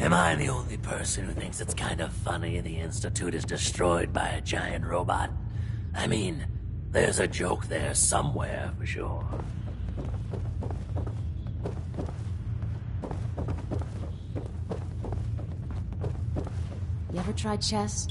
Am I the only person who thinks it's kind of funny the Institute is destroyed by a giant robot? I mean, there's a joke there somewhere, for sure. You ever tried chess?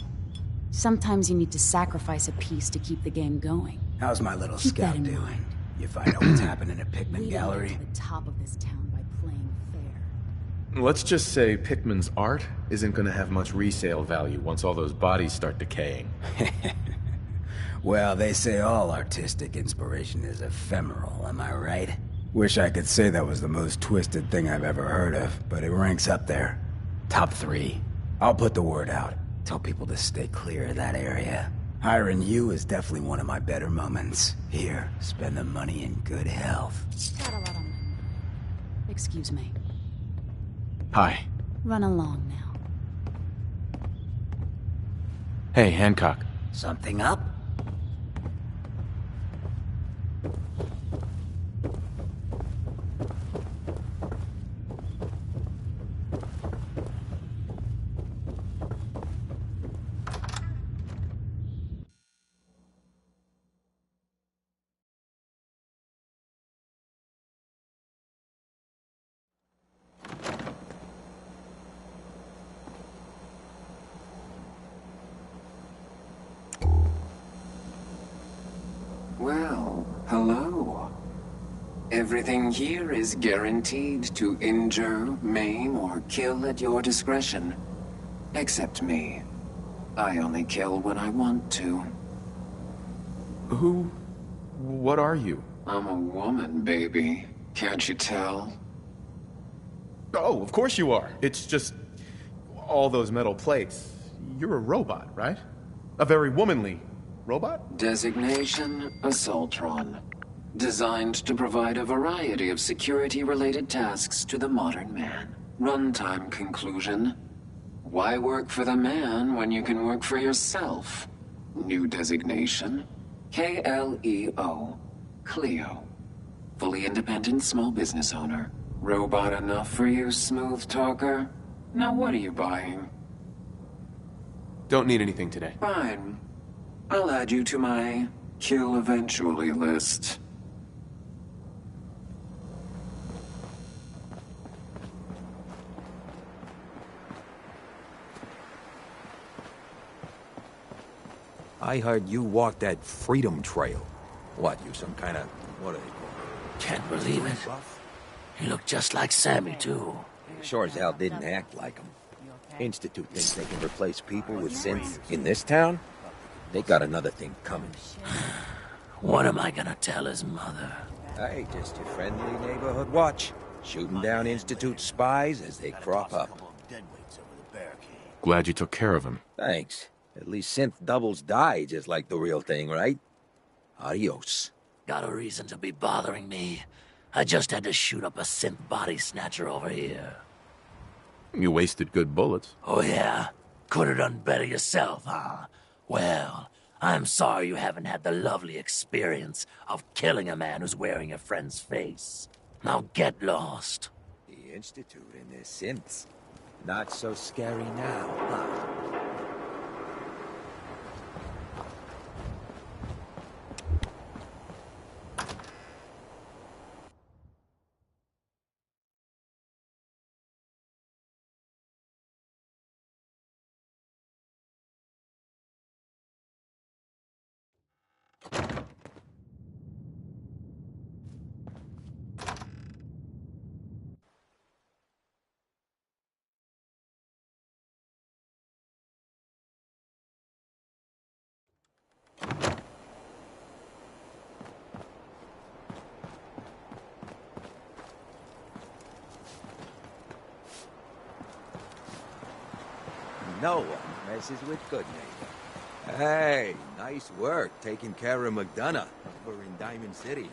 Sometimes you need to sacrifice a piece to keep the game going. How's my little Keep that scout in doing? mind. You find out what's happening at Pikmin We Gallery? to the top of this town by playing fair. Let's just say Pikmin's art isn't gonna have much resale value once all those bodies start decaying. Well, they say all artistic inspiration is ephemeral, am I right? Wish I could say that was the most twisted thing I've ever heard of, but it ranks up there. Top 3. I'll put the word out. Tell people to stay clear of that area. Hiring you is definitely one of my better moments. Here, spend the money in good health. Got a lot on my mind. Excuse me. Hi. Run along now. Hey, Hancock. Something up? Well, hello. Everything here is guaranteed to injure, maim, or kill at your discretion. Except me. I only kill when I want to. What are you? I'm a woman, baby. Can't you tell? Oh, of course you are. It's just... all those metal plates. You're a robot, right? A very womanly robot? Designation, Assaultron. Designed to provide a variety of security-related tasks to the modern man. Runtime conclusion. Why work for the man when you can work for yourself? New designation. KLEO. Cleo. Fully independent small business owner. Robot enough for you, smooth talker? Now what are you buying? Don't need anything today. Fine. I'll add you to my kill eventually list. I heard you walked that Freedom Trail. What, you some kind of... what are they called? Can't believe it. He looked just like Sammy, too. Sure as hell didn't act like him. Institute thinks they can replace people with synths in this town? They got another thing coming. What am I gonna tell his mother? Hey, just your friendly neighborhood watch. Shooting down Institute spies as they crop up. Glad you took care of him. Thanks. At least synth doubles die just like the real thing, right? Adios. Got a reason to be bothering me. I just had to shoot up a synth body snatcher over here. You wasted good bullets. Oh yeah? Could have done better yourself, huh? Well, I'm sorry you haven't had the lovely experience of killing a man who's wearing a friend's face. Now get lost. The Institute and their synths. Not so scary now, huh? No one messes with good neighbor. Hey, nice work taking care of McDonough over in Diamond City.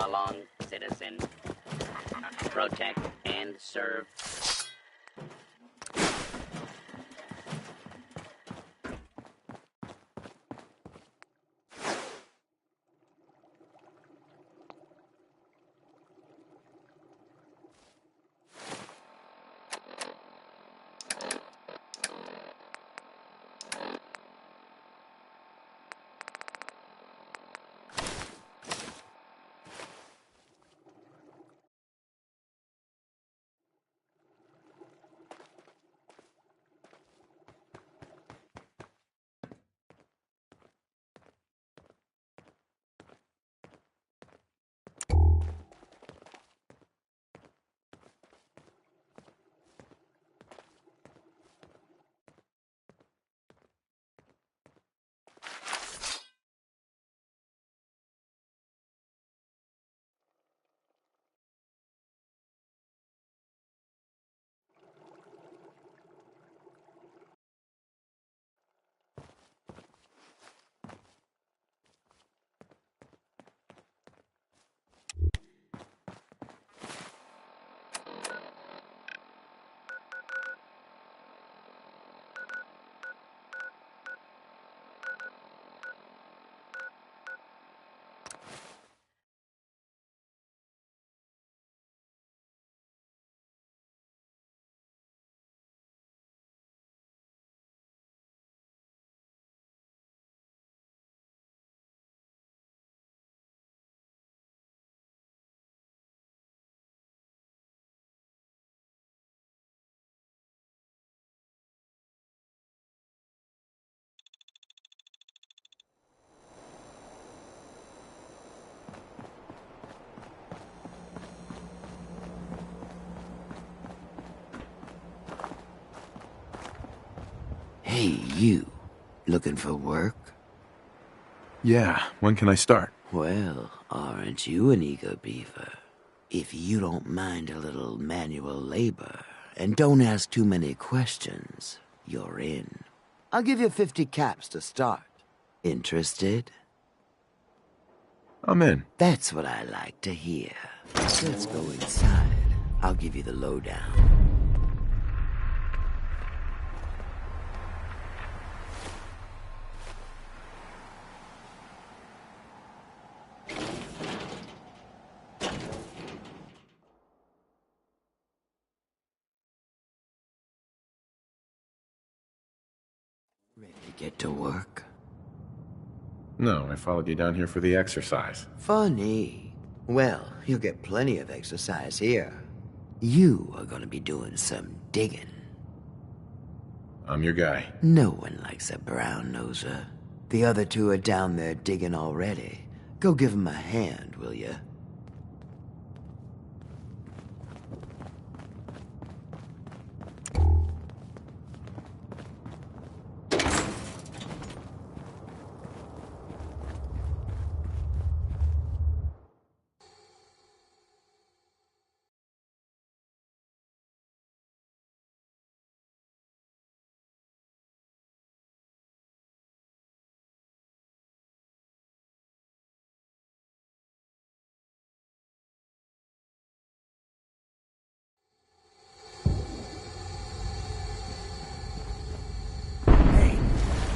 along, citizen. Protect and serve. Hey, you. Looking for work? Yeah, when can I start? Well, aren't you an eager beaver? If you don't mind a little manual labor, and don't ask too many questions, you're in. I'll give you 50 caps to start. Interested? I'm in. That's what I like to hear. Let's go inside. I'll give you the lowdown. Ready to get to work? No, I followed you down here for the exercise. Funny. Well, you'll get plenty of exercise here. You are gonna be doing some digging. I'm your guy. No one likes a brown-noser. The other two are down there digging already. Go give them a hand, will you?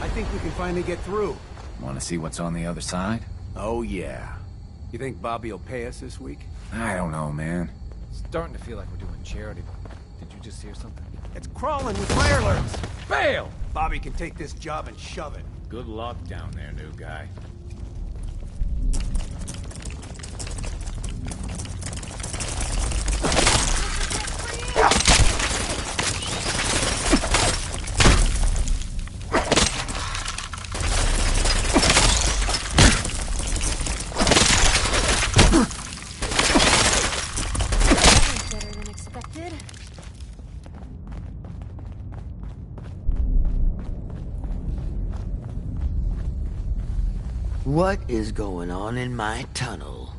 I think we can finally get through. Want to see what's on the other side? Oh, yeah. You think Bobby will pay us this week? I don't know, man. Starting to feel like we're doing charity. Did you just hear something? It's crawling with firelings! Bail! Bobby can take this job and shove it. Good luck down there, new guy. What is going on in my tunnel?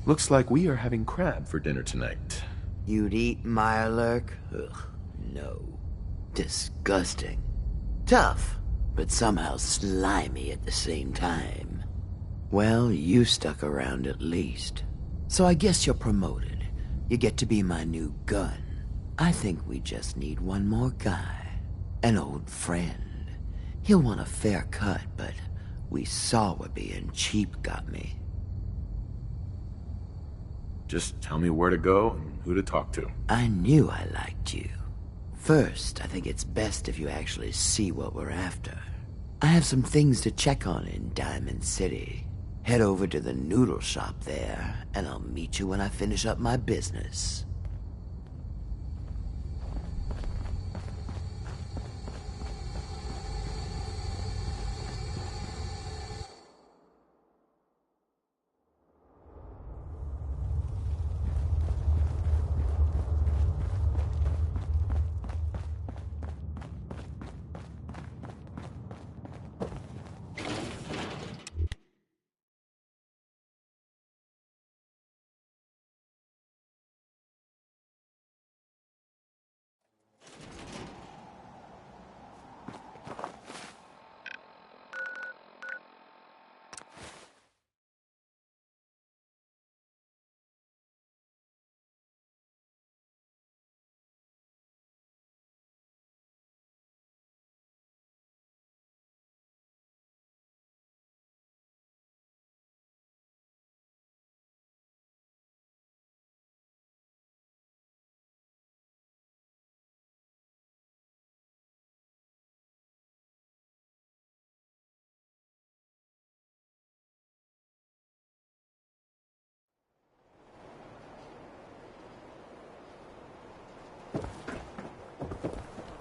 Looks like we are having crab for dinner tonight. You'd eat Mirelurk? Ugh, no. Disgusting. Tough, but somehow slimy at the same time. Well, you stuck around at least. So I guess you're promoted. You get to be my new gun. I think we just need one more guy. An old friend. He'll want a fair cut, but we saw what being cheap got me. Just tell me where to go and who to talk to. I knew I liked you. First, I think it's best if you actually see what we're after. I have some things to check on in Diamond City. Head over to the noodle shop there, and I'll meet you when I finish up my business.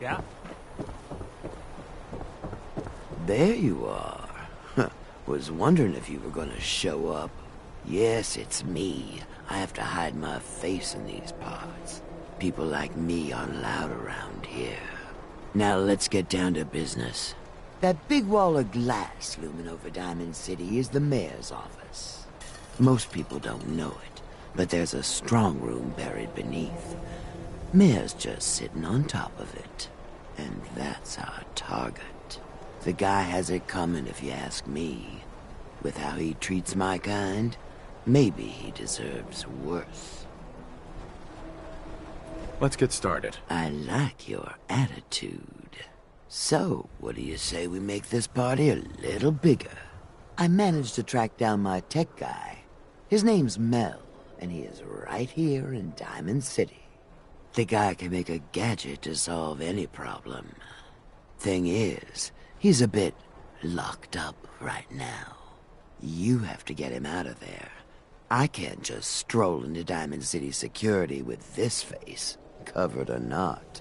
Yeah? There you are. Was wondering if you were gonna show up. Yes, it's me. I have to hide my face in these parts. People like me aren't allowed around here. Now let's get down to business. That big wall of glass looming over Diamond City is the mayor's office. Most people don't know it, but there's a strong room buried beneath. Mayor's just sitting on top of it. And that's our target. The guy has it coming if you ask me. With how he treats my kind, maybe he deserves worse. Let's get started. I like your attitude. So, what do you say we make this party a little bigger? I managed to track down my tech guy. His name's Mel, and he is right here in Diamond City. The guy can make a gadget to solve any problem. Thing is, he's a bit locked up right now. You have to get him out of there. I can't just stroll into Diamond City security with this face, covered or not.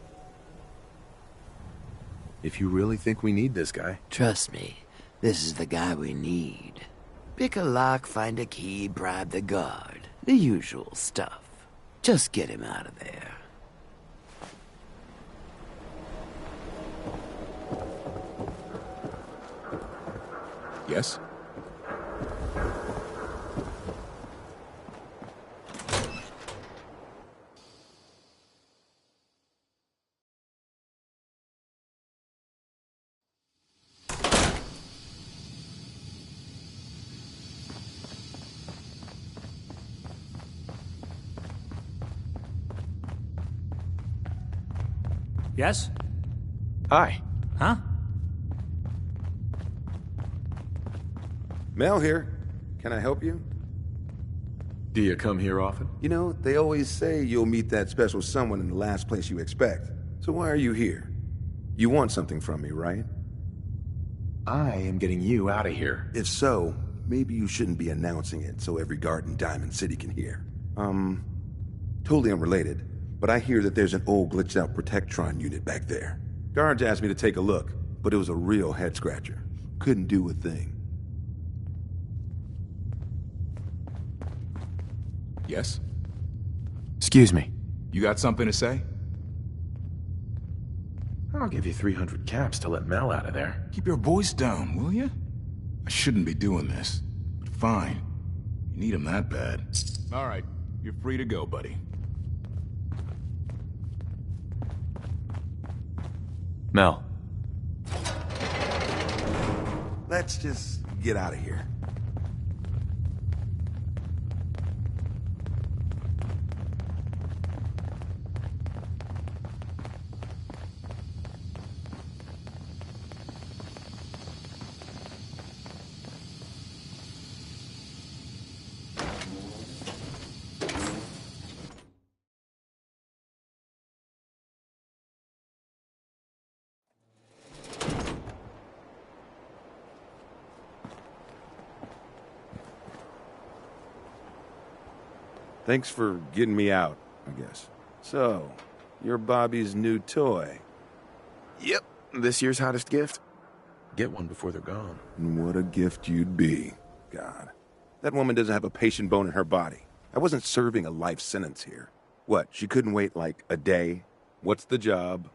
If you really think we need this guy... Trust me, this is the guy we need. Pick a lock, find a key, bribe the guard. The usual stuff. Just get him out of there. Yes? Yes? Hi. Huh? Mel here. Can I help you? Do you come here often? You know, they always say you'll meet that special someone in the last place you expect. So why are you here? You want something from me, right? I am getting you out of here. If so, maybe you shouldn't be announcing it so every guard in Diamond City can hear. Totally unrelated, but I hear that there's an old glitched out Protectron unit back there. Guards asked me to take a look, but it was a real head-scratcher. Couldn't do a thing. Yes? Excuse me. You got something to say? I'll give you 300 caps to let Mel out of there. Keep your voice down, will you? I shouldn't be doing this, but fine. You need him that bad. All right, you're free to go, buddy. Mel. Let's just get out of here. Thanks for getting me out, I guess. So, you're Bobby's new toy. Yep, this year's hottest gift. Get one before they're gone. And what a gift you'd be. God. That woman doesn't have a patient bone in her body. I wasn't serving a life sentence here. What, she couldn't wait like a day? What's the job?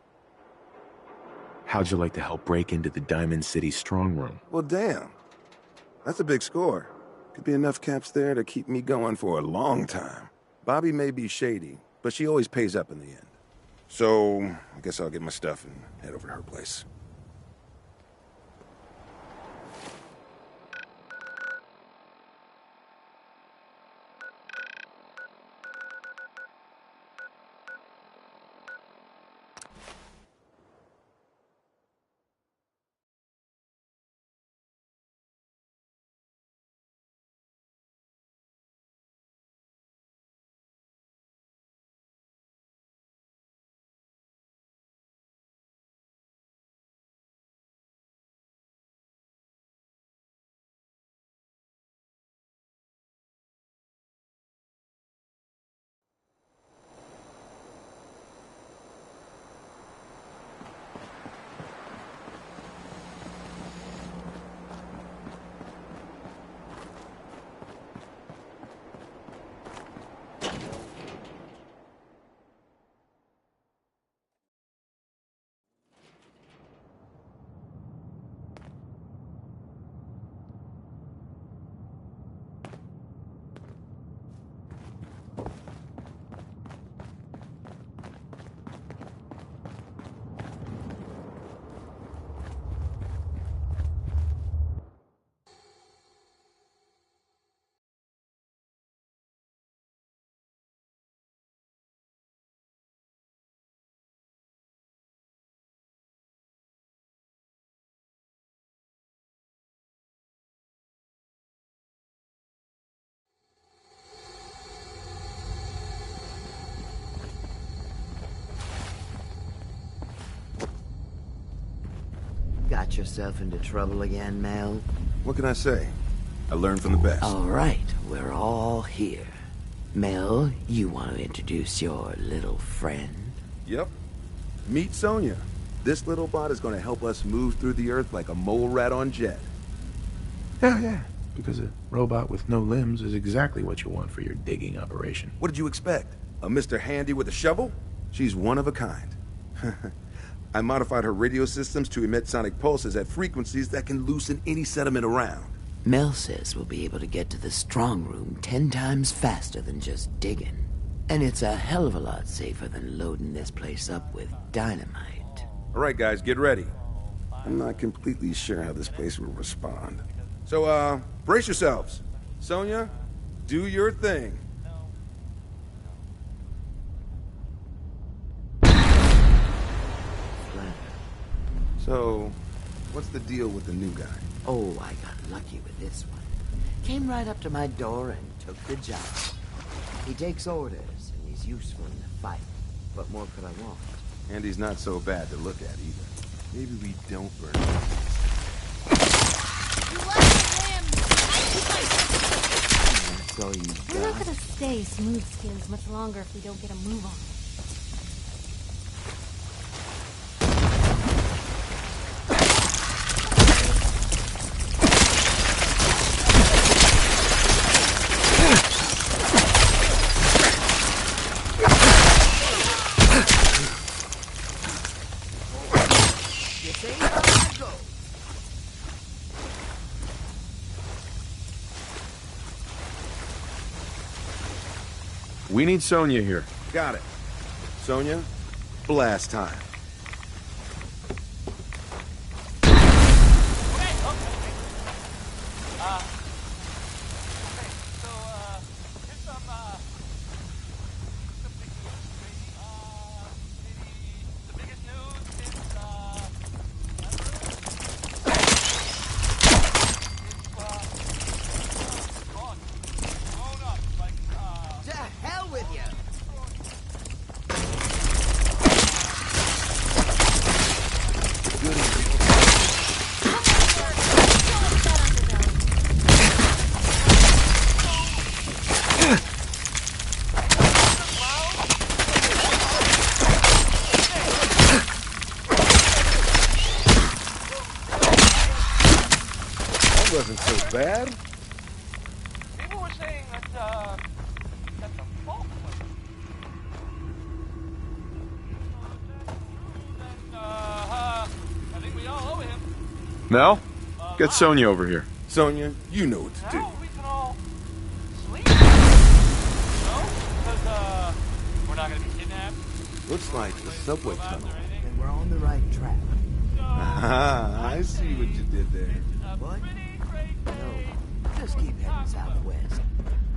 How'd you like to help break into the Diamond City strong room? Well, damn. That's a big score. Could be enough caps there to keep me going for a long time. Bobby may be shady, but she always pays up in the end. So, I guess I'll get my stuff and head over to her place. Got yourself into trouble again, Mel? What can I say? I learned from the best. All right, we're all here. Mel, you want to introduce your little friend? Yep. Meet Sonya. This little bot is going to help us move through the earth like a mole rat on jet. Yeah, because a robot with no limbs is exactly what you want for your digging operation. What did you expect? A Mr. Handy with a shovel? She's one of a kind. I modified her radio systems to emit sonic pulses at frequencies that can loosen any sediment around. Mel says we'll be able to get to the strong room 10 times faster than just digging. And it's a hell of a lot safer than loading this place up with dynamite. All right, guys, get ready. I'm not completely sure how this place will respond. So, brace yourselves. Sonya, do your thing. So, what's the deal with the new guy? Oh, I got lucky with this one. Came right up to my door and took the job. He takes orders, and he's useful in the fight. What more could I want? And he's not so bad to look at either. Maybe we don't burn him. That's all you got? We're not gonna stay smooth skins much longer if we don't get a move on. We need Sonya here. Got it. Sonya, blast time. bad? People were saying that the fault was... I think we all owe him. Mel? Get Sonya over here. Sonya, you know what to do. Now we can all sleep. No? Because, we're not gonna be kidnapped. Looks like the subway tunnel. Then we're on the right track. Ah, I see what you did there. What? No, just keep heading southwest.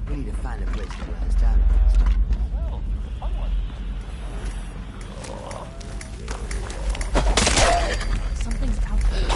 We need to find a place to blast out of this. Something's out there.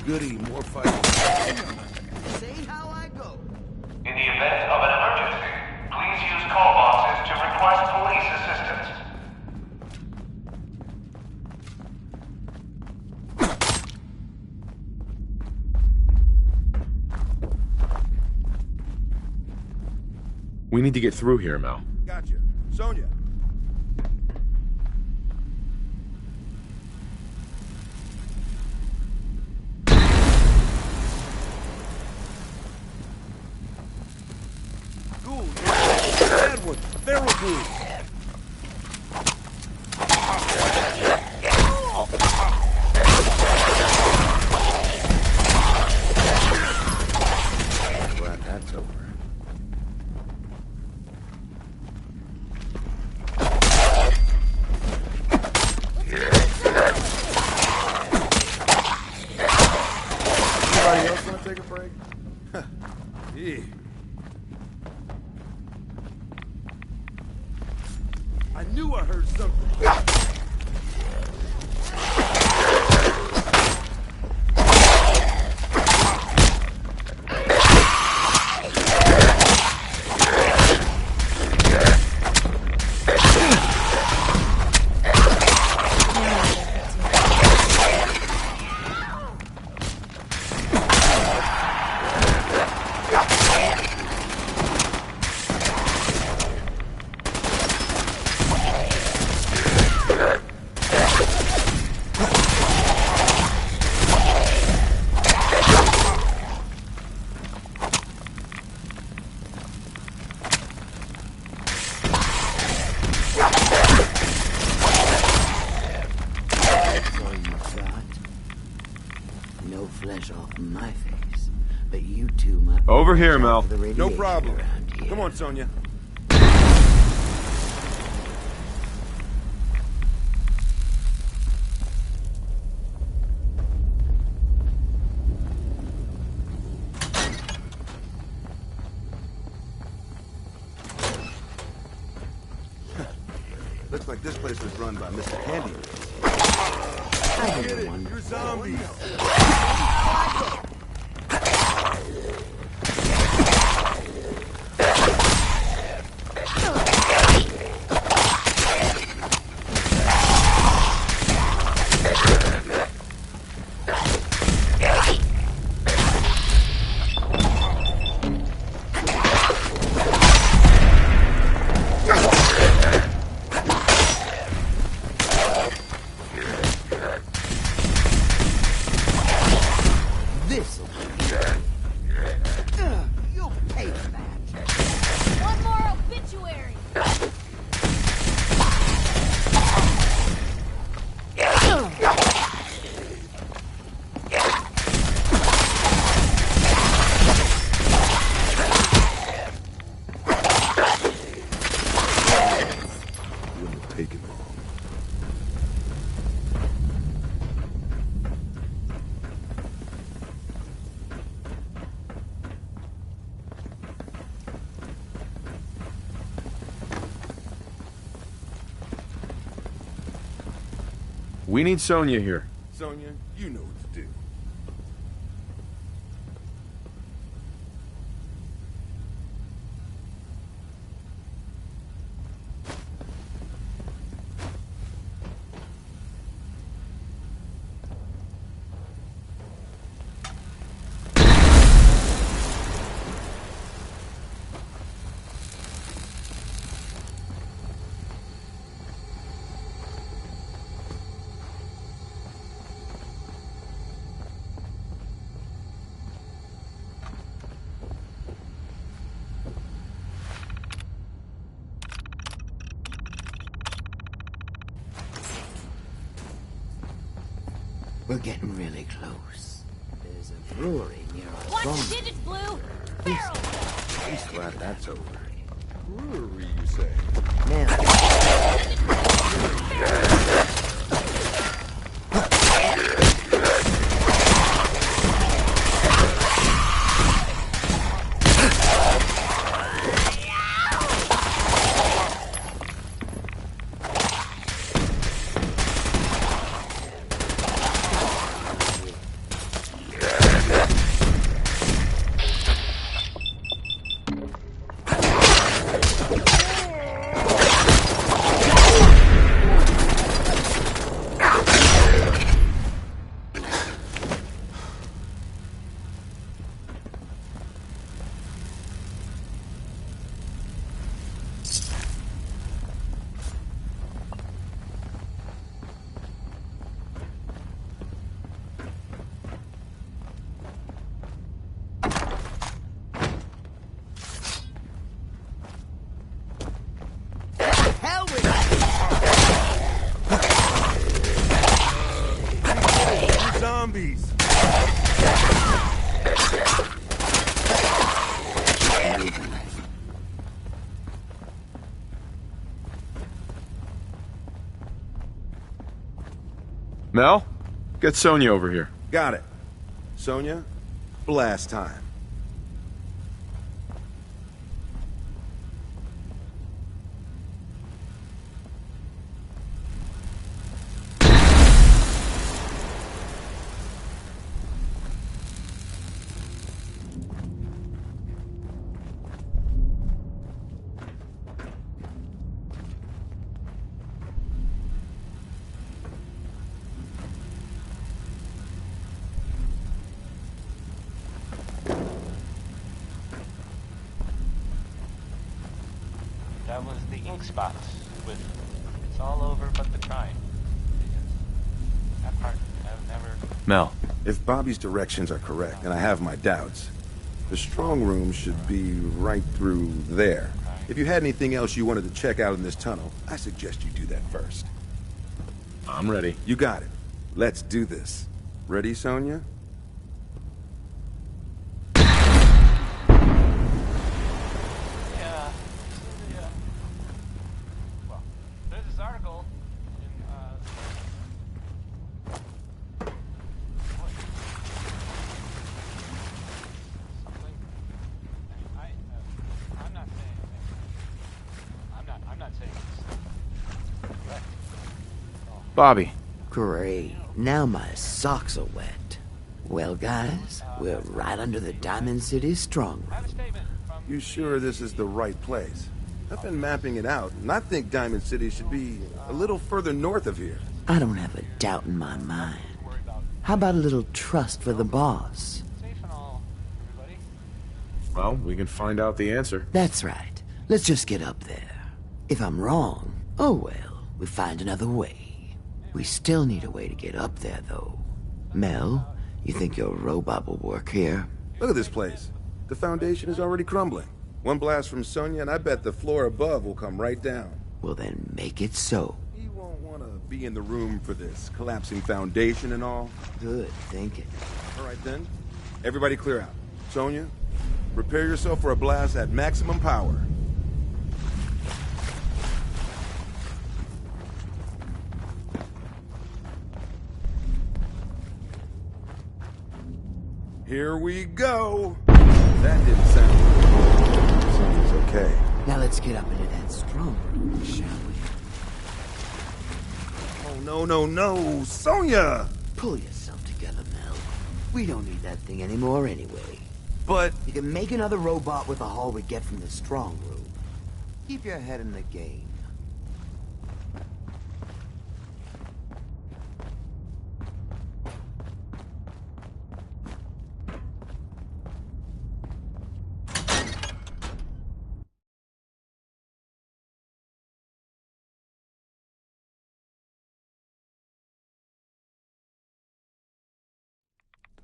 Goody, more fighting. Say how I go. In the event of an emergency, please use call boxes to request police assistance. We need to get through here, Mel. Gotcha. Sonya. Bad one. Feral ghoul. Glad that's over. Anybody else want to take a break? Yeah. I knew I heard something. No flesh off my face, but you two might... Over here, Mel. No problem. Come on, Sonya. Looks like this place was run by Mr. Handy. I get it. You're zombies. This'll be. You'll pay for that. One more obituary. Wouldn't have taken long. We need Sonya here. Sonya, you know what to do. We're getting really close. There's a brewery near our Watch farm. the digits, Blue! Barrel! I'm just glad that's over. Brewery, you say? Hell with it! Zombies! Mel, get Sonya over here. Got it. Sonya, blast time. That was the ink spots with it's all over but the trying. That part I've never. Mel. If Bobby's directions are correct, and I have my doubts, the strong room should be right through there. If you had anything else you wanted to check out in this tunnel, I suggest you do that first. I'm ready. You got it. Let's do this. Ready, Sonya? Well, there's this article in something. I'm not saying. I'm not saying it's correct. Bobby. Great. Now my socks are wet. Well, guys, we're right under the Diamond City strong room. You sure this is the right place? I've been mapping it out, and I think Diamond City should be a little further north of here. I don't have a doubt in my mind. How about a little trust for the boss? Well, we can find out the answer. That's right. Let's just get up there. If I'm wrong, oh well, we find another way. We still need a way to get up there, though. Mel, You think your robot will work here? Look at this place. The foundation is already crumbling. One blast from Sonya, and I bet the floor above will come right down. Well, then make it so. He won't want to be in the room for this collapsing foundation and all. Good thinking. All right, then. Everybody clear out. Sonya, prepare yourself for a blast at maximum power. Here we go. That didn't sound good. Sonya's okay. Now let's get up into that strong room, shall we? Oh, no, Sonya! Pull yourself together, Mel. We don't need that thing anymore anyway. But... You can make another robot with the haul we get from the strong room. Keep your head in the game.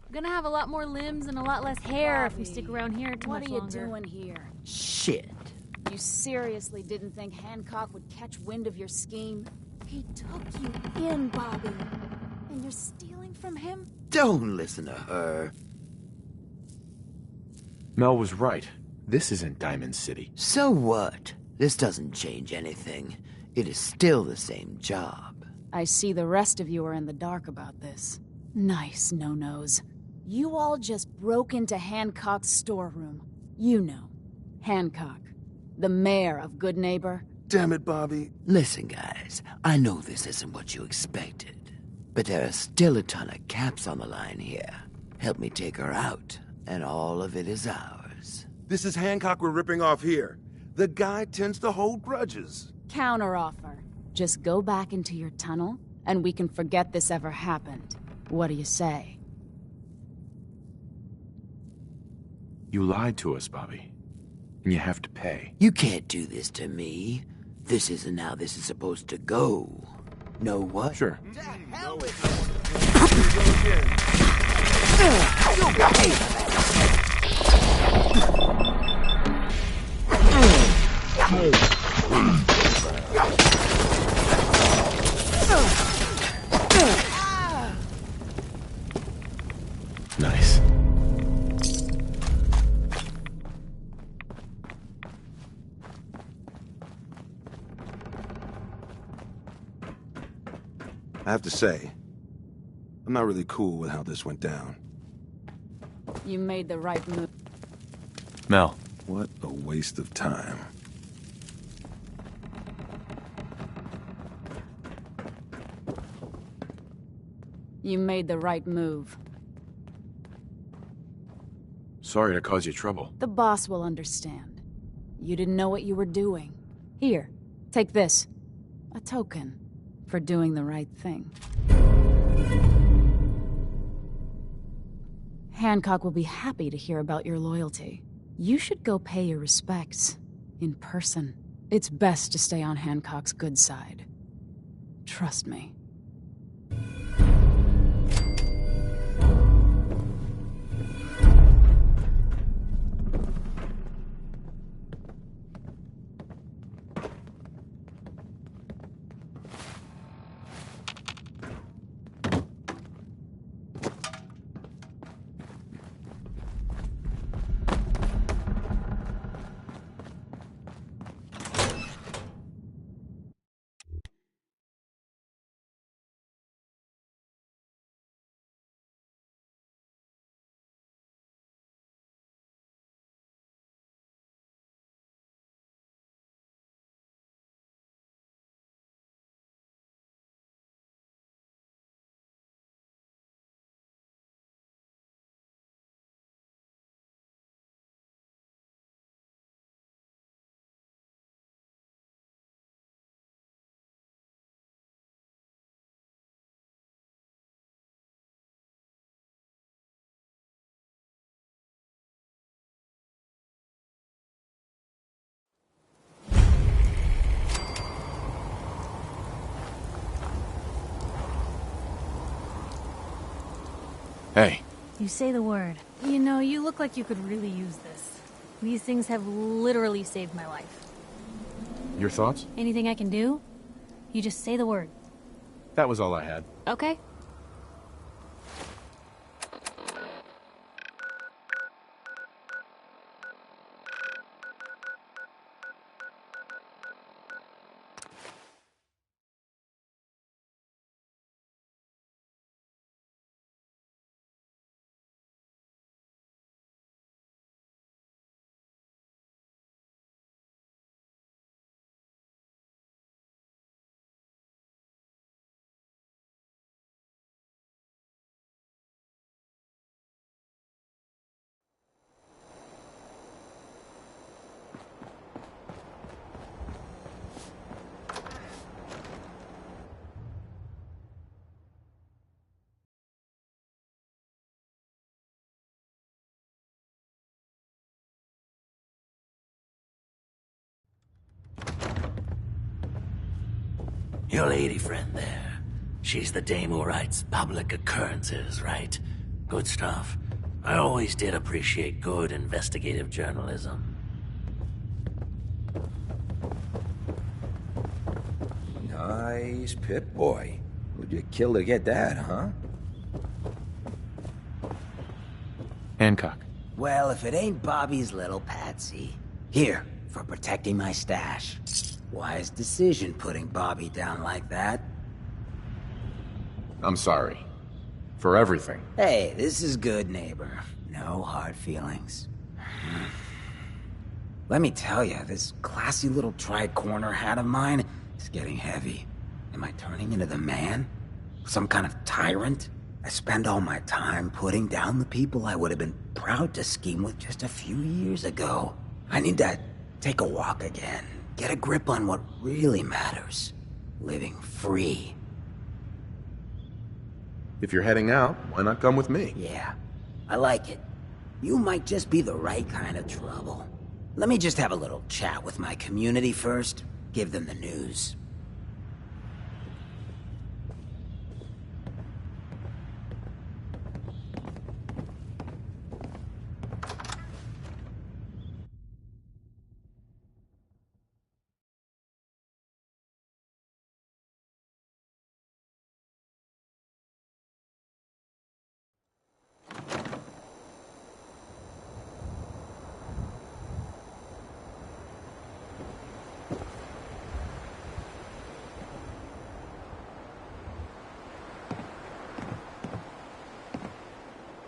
We're gonna have a lot more limbs and a lot less hair if we stick around here too What much are you longer. doing here? Shit. You seriously didn't think Hancock would catch wind of your scheme? He took you in, Bobby. And you're stealing from him? Don't listen to her. Mel was right. This isn't Diamond City. So what? This doesn't change anything. It is still the same job. I see the rest of you are in the dark about this. Nice no-nos. You all just broke into Hancock's storeroom. You know, Hancock, the mayor of Good Neighbor. Damn it, Bobby. Listen, guys, I know this isn't what you expected, but there are still a ton of caps on the line here. Help me take her out, and all of it is ours. This is Hancock we're ripping off here. The guy tends to hold grudges. Counteroffer. Just go back into your tunnel, and we can forget this ever happened. What do you say? You lied to us, Bobby. And you have to pay. You can't do this to me. This isn't how this is supposed to go. Know what? Sure. Nice. I have to say, I'm not really cool with how this went down. You made the right move. Mel. What a waste of time. You made the right move. Sorry to cause you trouble. The boss will understand. You didn't know what you were doing. Here, take this. A token for doing the right thing. Hancock will be happy to hear about your loyalty. You should go pay your respects in person. It's best to stay on Hancock's good side. Trust me. Hey, You say the word. You know, you look like you could really use this. These things have literally saved my life. Your thoughts? Anything I can do? You just say the word. That was all I had. Okay. Your lady friend there. She's the dame who writes public occurrences, right? Good stuff. I always did appreciate good investigative journalism. Nice Pip-Boy. Who'd you kill to get that, huh? Hancock. Well, if it ain't Bobby's little Patsy. Here, for protecting my stash. Wise decision putting Bobby down like that. I'm sorry. For everything. Hey, this is good, neighbor. No hard feelings. Let me tell you, this classy little tri-corner hat of mine is getting heavy. Am I turning into the man? Some kind of tyrant? I spend all my time putting down the people I would have been proud to scheme with just a few years ago. I need to take a walk again. Get a grip on what really matters. Living free. If you're heading out, why not come with me? Yeah, I like it. You might just be the right kind of trouble. Let me just have a little chat with my community first. Give them the news.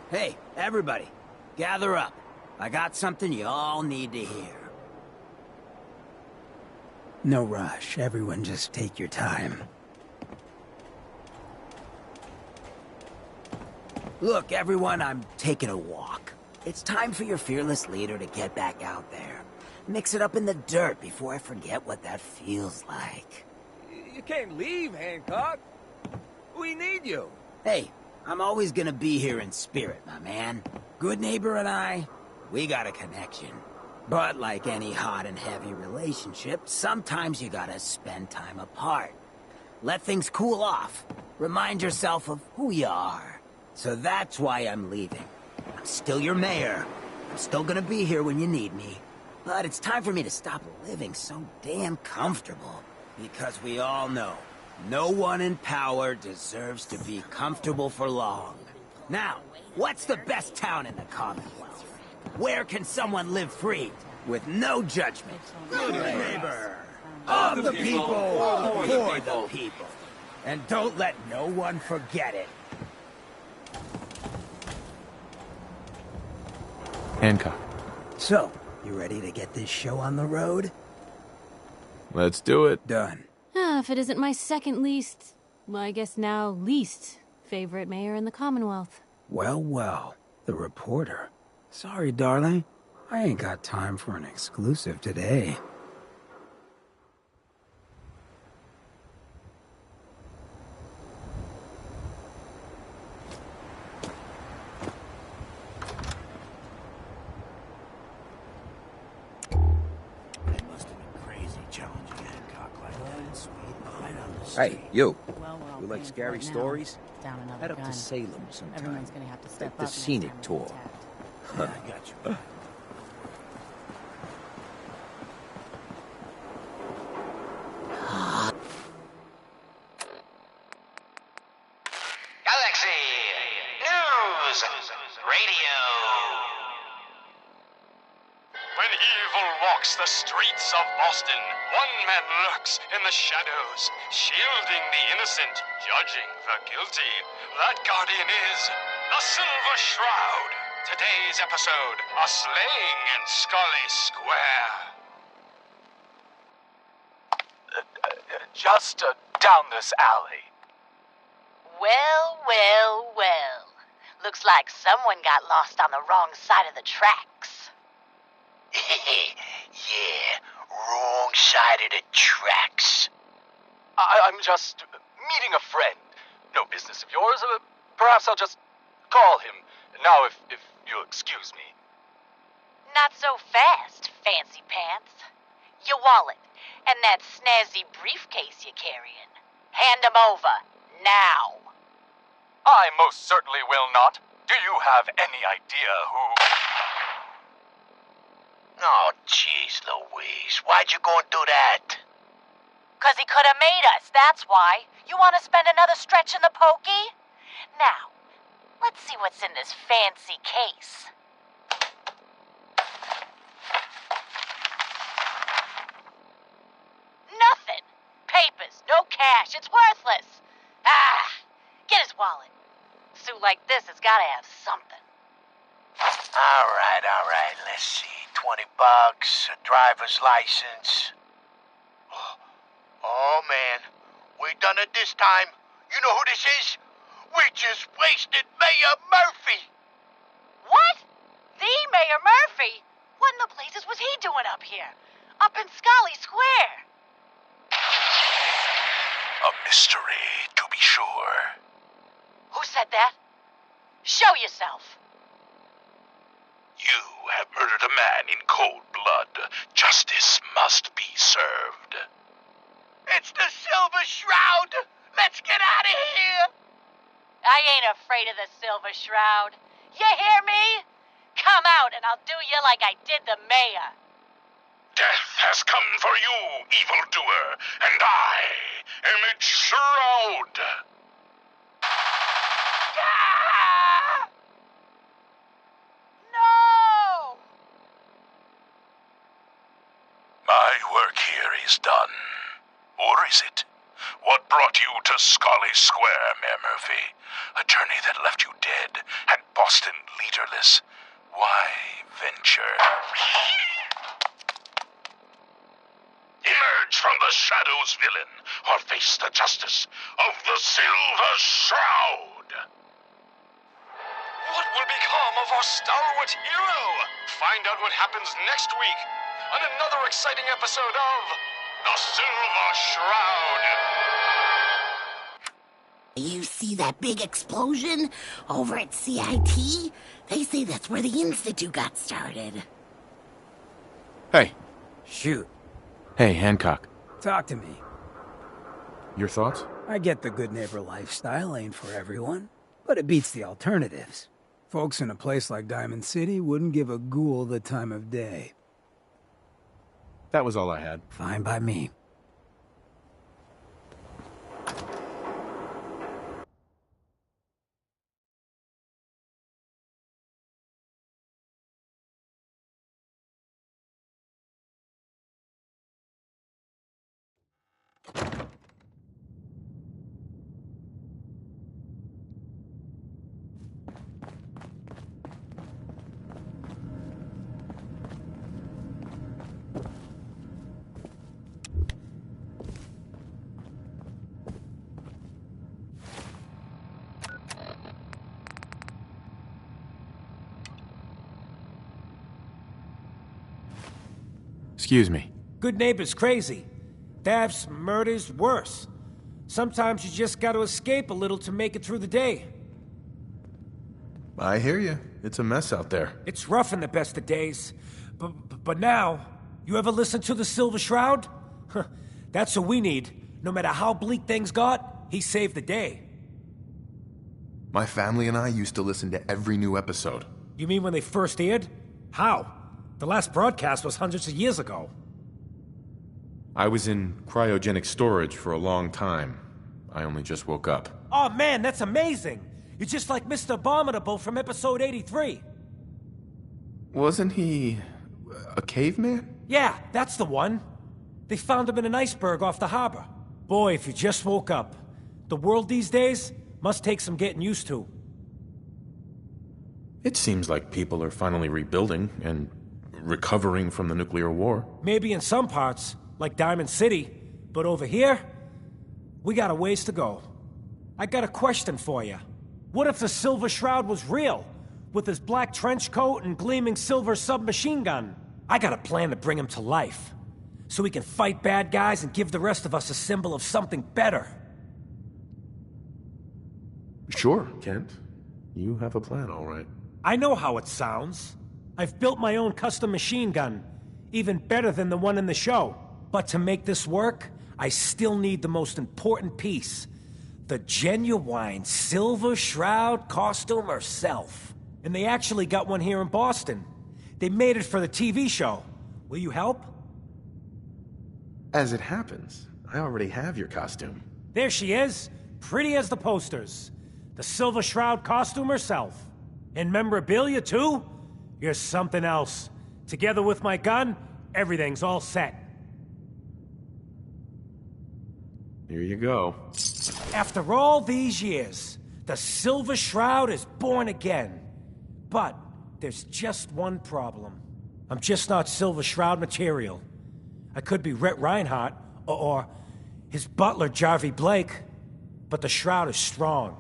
Hey, everybody, gather up. I got something you all need to hear. No rush, everyone just take your time. Look, everyone, I'm taking a walk. It's time for your fearless leader to get back out there. Mix it up in the dirt before I forget what that feels like. You can't leave, Hancock. We need you. Hey, I'm always gonna be here in spirit, my man. Good neighbor and I, we got a connection. But like any hot and heavy relationship, sometimes you gotta spend time apart. Let things cool off. Remind yourself of who you are. So that's why I'm leaving. I'm still your mayor. I'm still gonna be here when you need me. But it's time for me to stop living so damn comfortable. Because we all know, no one in power deserves to be comfortable for long. Now, what's the best town in the Commonwealth? Where can someone live free, with no judgment? Good neighbor. Of the people, for the people. And don't let no one forget it. Hancock. So, you ready to get this show on the road? Let's do it. Done. If it isn't my second least, well, I guess now least favorite mayor in the Commonwealth. Well, well, the reporter. Sorry, darling. I ain't got time for an exclusive today. Hey, you. You like scary stories? down another Head up gun. to Salem sometime. Everyone's gonna have to step Like the up next scenic time tour. we're Huh. I got you. Galaxy News Radio. When evil walks the streets of Boston, one man lurks in the shadows, shielding the innocent, judging the guilty. That guardian is the Silver Shroud. Today's episode, a slaying in Scully Square. Just down this alley. Well, well, well. Looks like someone got lost on the wrong side of the tracks. Yeah, wrong side of the tracks. I'm just meeting a friend. No business of yours. Perhaps I'll just call him. Now, if you'll excuse me. Not so fast, fancy pants. Your wallet and that snazzy briefcase you're carrying. Hand 'em over, now. I most certainly will not. Do you have any idea who... Oh, jeez Louise, why'd you go and do that? 'Cause he could have made us, that's why. You want to spend another stretch in the pokey? Now, let's see what's in this fancy case. Nothing. Papers, no cash, it's worthless. Ah, get his wallet. A suit like this has got to have something. All right, let's see. $20, a driver's license. Oh, man, we done it this time. You know who this is? We just wasted Mayor Murphy. What? The Mayor Murphy? What in the blazes was he doing up here? Up in Scully Square? A mystery, to be sure. Who said that? Show yourself. You have murdered a man in cold blood. Justice must be served. It's the Silver Shroud! Let's get out of here! I ain't afraid of the Silver Shroud. You hear me? Come out and I'll do you like I did the mayor. Death has come for you, evildoer, and I am its shroud. No! My work here is done. Or is it? What brought you to Scully Square, Mayor Murphy? A journey that left you dead and Boston leaderless. Why venture? Emerge from the shadows, villain, or face the justice of the Silver Shroud. What will become of our stalwart hero? Find out what happens next week on another exciting episode of The Silver Shroud. You see that big explosion over at CIT? They say that's where the Institute got started. Hey. Shoot. Hey, Hancock. Talk to me. Your thoughts? I get the good neighbor lifestyle ain't for everyone, but it beats the alternatives. Folks in a place like Diamond City wouldn't give a ghoul the time of day. That was all I had. Fine by me. Excuse me. Good neighbor's crazy. Thefts, murders, worse. Sometimes you just gotta escape a little to make it through the day. I hear you. It's a mess out there. It's rough in the best of days. But now, you ever listen to the Silver Shroud? That's what we need. No matter how bleak things got, he saved the day. My family and I used to listen to every new episode. You mean when they first aired? How? The last broadcast was hundreds of years ago. I was in cryogenic storage for a long time. I only just woke up. Oh man, that's amazing! You're just like Mr. Abominable from episode 83. Wasn't he a caveman? Yeah, that's the one. They found him in an iceberg off the harbor. Boy, if you just woke up. The world these days must take some getting used to. It seems like people are finally rebuilding and recovering from the nuclear war. Maybe in some parts, like Diamond City, but over here, we got a ways to go. I got a question for you. What if the Silver Shroud was real, with his black trench coat and gleaming silver submachine gun? I got a plan to bring him to life, so he can fight bad guys and give the rest of us a symbol of something better. Sure, Kent. You have a plan, all right. I know how it sounds. I've built my own custom machine gun, even better than the one in the show. But to make this work, I still need the most important piece. The genuine Silver Shroud costume herself. And they actually got one here in Boston. They made it for the TV show. Will you help? As it happens, I already have your costume. There she is, pretty as the posters. The Silver Shroud costume herself. And memorabilia, too? You're something else. Together with my gun, everything's all set. Here you go. After all these years, the Silver Shroud is born again. But there's just one problem. I'm just not Silver Shroud material. I could be Rhett Reinhardt, or his butler, Jarvie Blake. But the Shroud is strong,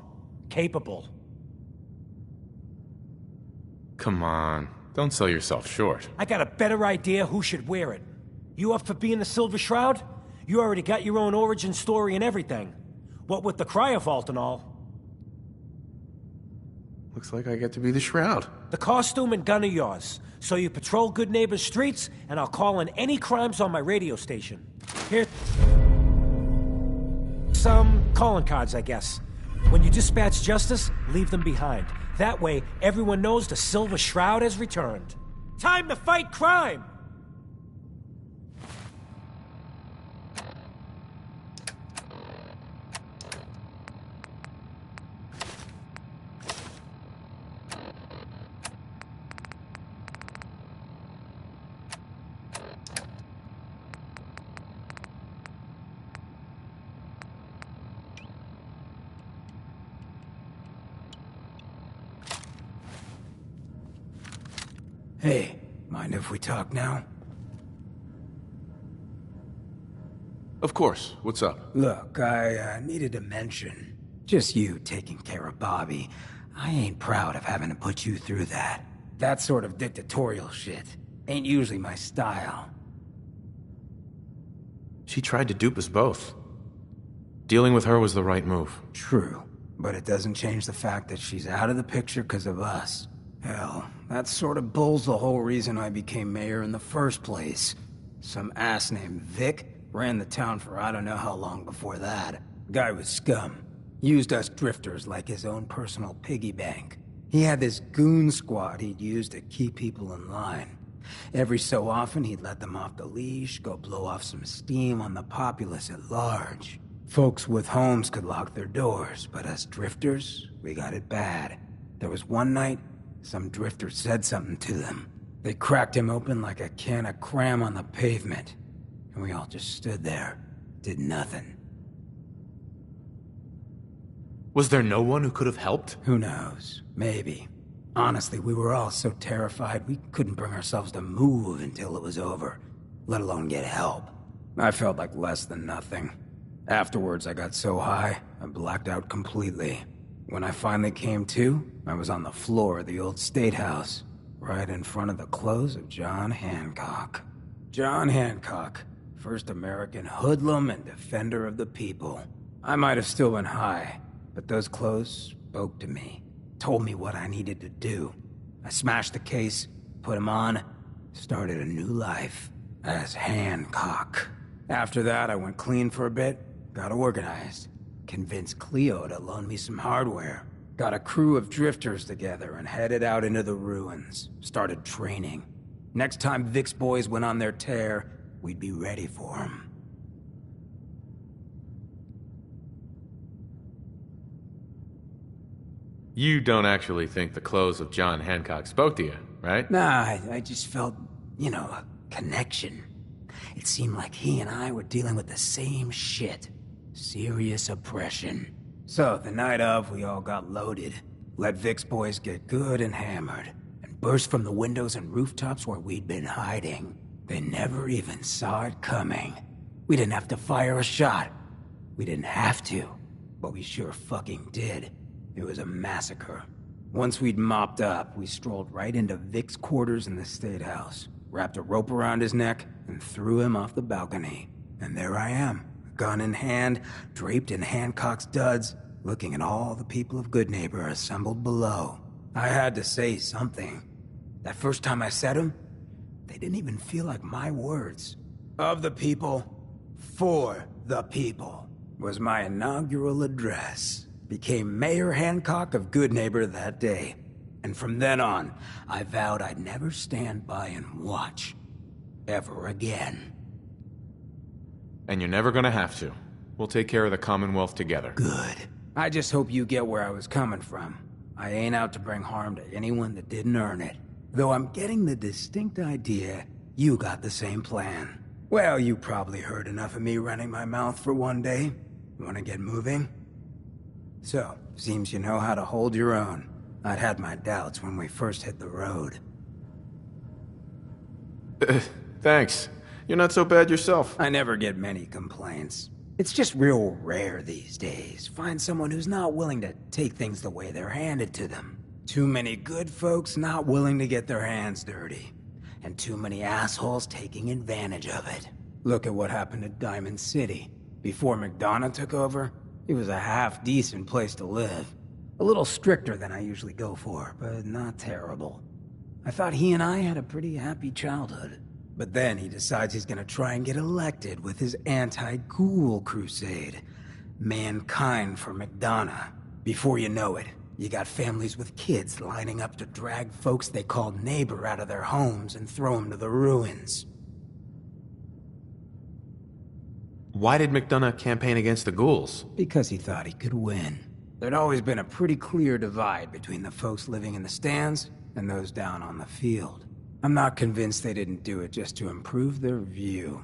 capable. Come on, don't sell yourself short. I got a better idea who should wear it. You up for being the Silver Shroud? You already got your own origin story and everything. What with the cryovault and all. Looks like I get to be the Shroud. The costume and gun are yours, so you patrol Good Neighbor streets, and I'll call in any crimes on my radio station. Here... some calling cards, I guess. When you dispatch justice, leave them behind. That way, everyone knows the Silver Shroud has returned. Time to fight crime! Hey, mind if we talk now? Of course. What's up? Look, I needed to mention. Just you taking care of Bobby. I ain't proud of having to put you through that. That sort of dictatorial shit ain't usually my style. She tried to dupe us both. Dealing with her was the right move. True, but it doesn't change the fact that she's out of the picture because of us. Hell, that sort of bull's the whole reason I became mayor in the first place. Some ass named Vic ran the town for I don't know how long before that. Guy was scum. Used us drifters like his own personal piggy bank. He had this goon squad he'd use to keep people in line. Every so often he'd let them off the leash, go blow off some steam on the populace at large. Folks with homes could lock their doors, but us drifters, we got it bad. There was one night, some drifter said something to them. They cracked him open like a can of cram on the pavement. And we all just stood there, did nothing. Was there no one who could have helped? Who knows? Maybe. Honestly, we were all so terrified we couldn't bring ourselves to move until it was over, let alone get help. I felt like less than nothing. Afterwards, I got so high, I blacked out completely. When I finally came to, I was on the floor of the old State House, right in front of the clothes of John Hancock. John Hancock, first American hoodlum and defender of the people. I might have still been high, but those clothes spoke to me, told me what I needed to do. I smashed the case, put him on, started a new life as Hancock. After that, I went clean for a bit, got organized. Convinced Cleo to loan me some hardware. Got a crew of drifters together and headed out into the ruins. Started training. Next time Vic's boys went on their tear, we'd be ready for them. You don't actually think the clothes of John Hancock spoke to you, right? Nah, I just felt, a connection. It seemed like he and I were dealing with the same shit. Serious oppression. So, the night of, we all got loaded. Let Vic's boys get good and hammered. And burst from the windows and rooftops where we'd been hiding. They never even saw it coming. We didn't have to fire a shot. We didn't have to. But we sure fucking did. It was a massacre. Once we'd mopped up, we strolled right into Vic's quarters in the State House, wrapped a rope around his neck, and threw him off the balcony. And there I am, gun in hand, draped in Hancock's duds, looking at all the people of Goodneighbor assembled below. I had to say something. That first time I said them, they didn't even feel like my words. Of the people, for the people, was my inaugural address. Became Mayor Hancock of Goodneighbor that day. And from then on, I vowed I'd never stand by and watch. Ever again. And you're never gonna have to. We'll take care of the Commonwealth together. Good. I just hope you get where I was coming from. I ain't out to bring harm to anyone that didn't earn it. Though I'm getting the distinct idea you got the same plan. Well, you probably heard enough of me running my mouth for one day. Wanna get moving? So, seems you know how to hold your own. I'd had my doubts when we first hit the road. Thanks. You're not so bad yourself. I never get many complaints. It's just real rare these days. Find someone who's not willing to take things the way they're handed to them. Too many good folks not willing to get their hands dirty. And too many assholes taking advantage of it. Look at what happened to Diamond City. Before McDonough took over, it was a half-decent place to live. A little stricter than I usually go for, but not terrible. I thought he and I had a pretty happy childhood. But then he decides he's gonna try and get elected with his anti-ghoul crusade. Mankind for McDonough. Before you know it, you got families with kids lining up to drag folks they call neighbor out of their homes and throw them to the ruins. Why did McDonough campaign against the ghouls? Because he thought he could win. There'd always been a pretty clear divide between the folks living in the stands and those down on the field. I'm not convinced they didn't do it just to improve their view.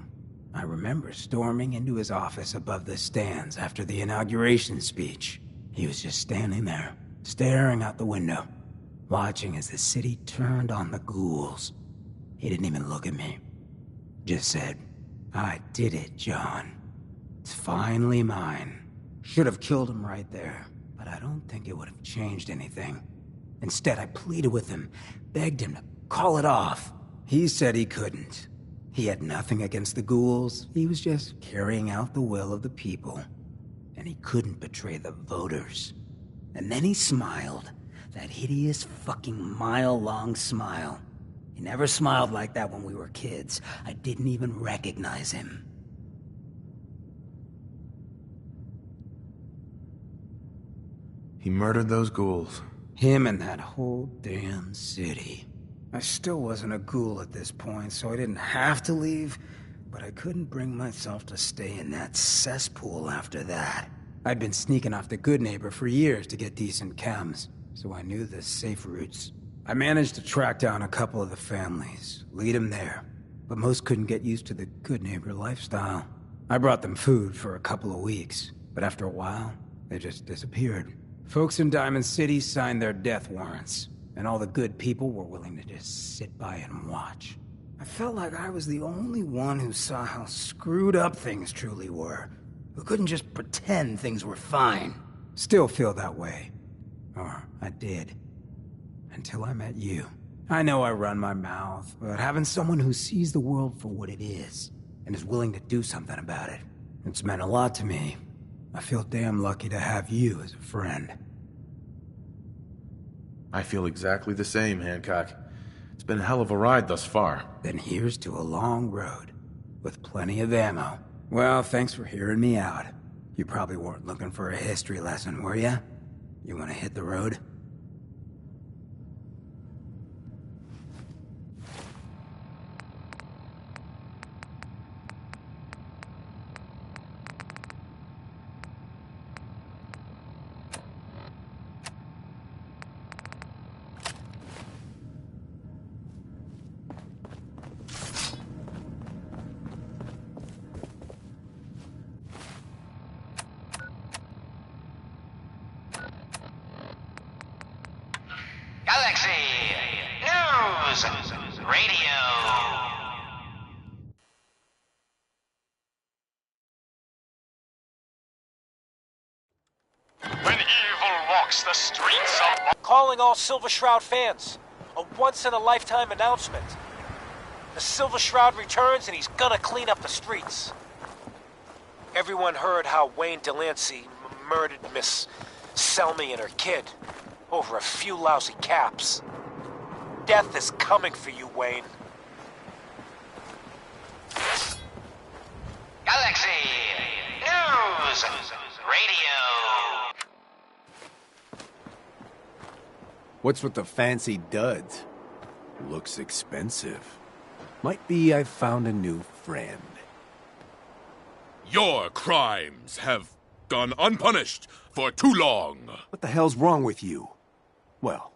I remember storming into his office above the stands after the inauguration speech. He was just standing there, staring out the window, watching as the city turned on the ghouls. He didn't even look at me. Just said, "I did it, John. It's finally mine." Should have killed him right there, but I don't think it would have changed anything. Instead, I pleaded with him, begged him to call it off. He said he couldn't. He had nothing against the ghouls. He was just carrying out the will of the people. And he couldn't betray the voters. And then he smiled. That hideous fucking mile-long smile. He never smiled like that when we were kids. I didn't even recognize him. He murdered those ghouls. Him and that whole damn city. I still wasn't a ghoul at this point, so I didn't have to leave, but I couldn't bring myself to stay in that cesspool after that. I'd been sneaking off to Goodneighbor for years to get decent chems, so I knew the safe routes. I managed to track down a couple of the families, lead them there, but most couldn't get used to the Goodneighbor lifestyle. I brought them food for a couple of weeks, but after a while, they just disappeared. Folks in Diamond City signed their death warrants, and all the good people were willing to just sit by and watch. I felt like I was the only one who saw how screwed up things truly were, who couldn't just pretend things were fine. Still feel that way. Or I did. Until I met you. I know I run my mouth, but having someone who sees the world for what it is, and is willing to do something about it, it's meant a lot to me. I feel damn lucky to have you as a friend. I feel exactly the same, Hancock. It's been a hell of a ride thus far. Then here's to a long road, with plenty of ammo. Well, thanks for hearing me out. You probably weren't looking for a history lesson, were ya? You wanna hit the road? Galaxy News Radio. When evil walks the streets of... Calling all Silver Shroud fans. A once-in-a-lifetime announcement. The Silver Shroud returns and he's gonna clean up the streets. Everyone heard how Wayne Delancey murdered Miss Selmy and her kid over a few lousy caps. Death is coming for you, Wayne. Galaxy News Radio. What's with the fancy duds? Looks expensive. Might be I found a new friend. Your crimes have gone unpunished for too long. What the hell's wrong with you? Well,